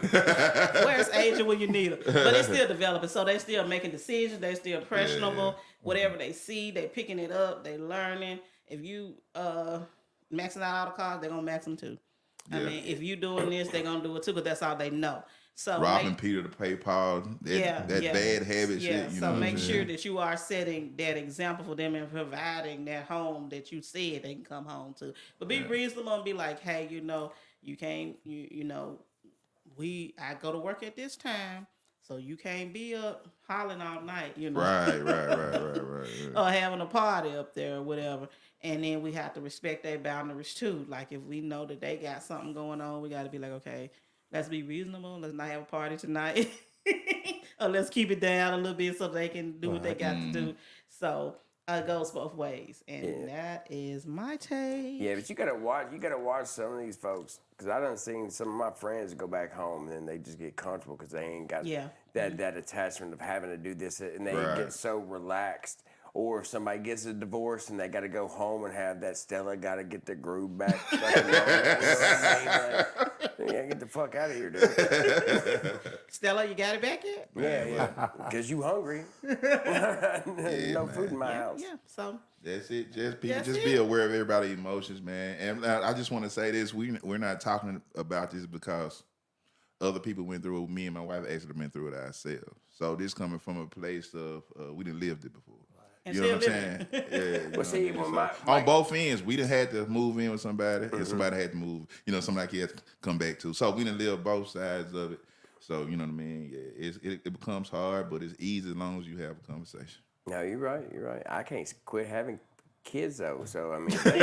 D: Where's Angel when you need her? But it's still developing, so they still making decisions. They still impressionable. Whatever they see, they picking it up. They learning. If you maxing out all the cars, they're gonna max them too. I mean, if you doing this, they're gonna do it too, because that's all they know. So
A: robbing Peter to pay Paul, that bad habit shit.
D: So make sure that you are setting that example for them and providing that home that you said they can come home to. But be reasonable and be like, hey, you can't, I go to work at this time, so you can't be up hollering all night,
A: Right.
D: or having a party up there or whatever. And then we have to respect their boundaries too. Like if we know that they got something going on, we got to be like, okay, let's be reasonable. Let's not have a party tonight. Or let's keep it down a little bit so they can do what they got to do. So it goes both ways. And that is my take.
C: Yeah, but you gotta watch some of these folks, because I done seen some of my friends go back home and then they just get comfortable because they ain't got that attachment of having to do this, and they get so relaxed. or if somebody gets a divorce and they got to go home and have that Stella got to get their groove back. Like, you know what I mean? Like, yeah, get the fuck out of here, dude.
D: Stella, you got it back yet?
C: Yeah. Because you hungry. No food in my house.
D: Yeah. So
A: That's it. Just people,
D: That's
A: just
D: it.
A: be aware of everybody's emotions, man. And I just want to say this: we're not talking about this because other people went through it. Me and my wife actually been through it ourselves. So this coming from a place of we didn't lived it before.
D: And
A: You know what I'm
D: still
A: saying? Yeah. You know
C: Well, see,
A: what I mean?
C: when
A: So,
C: my-
A: on both ends, we done had to move in with somebody, and somebody had to move. You know, somebody had to come back to. So we done live both sides of it. So you know what I mean? Yeah, it becomes hard, but it's easy as long as you have a conversation.
C: No, you're right. You're right. I can't quit having kids though. So I mean, they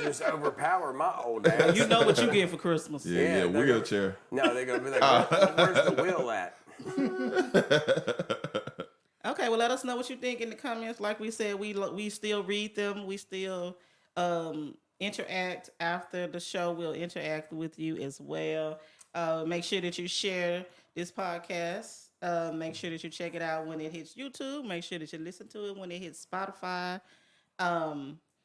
C: just overpower my old ass.
D: you know what you get for Christmas.
A: Yeah,
C: they're
A: wheelchair.
C: No, they're gonna be like, where's the wheel at?
D: Okay, well, let us know what you think in the comments. Like we said, we still read them. We still interact after the show. We'll interact with you as well. Make sure that you share this podcast. Make sure that you check it out when it hits YouTube. Make sure that you listen to it when it hits Spotify.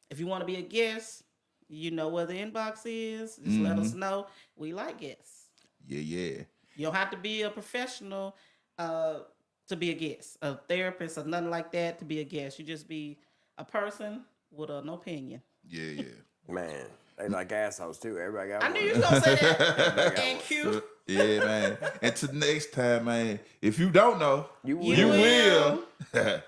D: If you want to be a guest, you know where the inbox is. Just let us know. We like guests.
A: Yeah.
D: You don't have to be a professional to be a guest, a therapist or nothing like that to be a guest. You just be a person with an opinion.
A: Yeah.
C: Man, they like assholes too. Everybody got
D: I
C: one.
D: knew you was gonna say that. And cute.
A: Yeah, man. Until next time, man. If you don't know,
C: You
D: You
A: will.
D: will.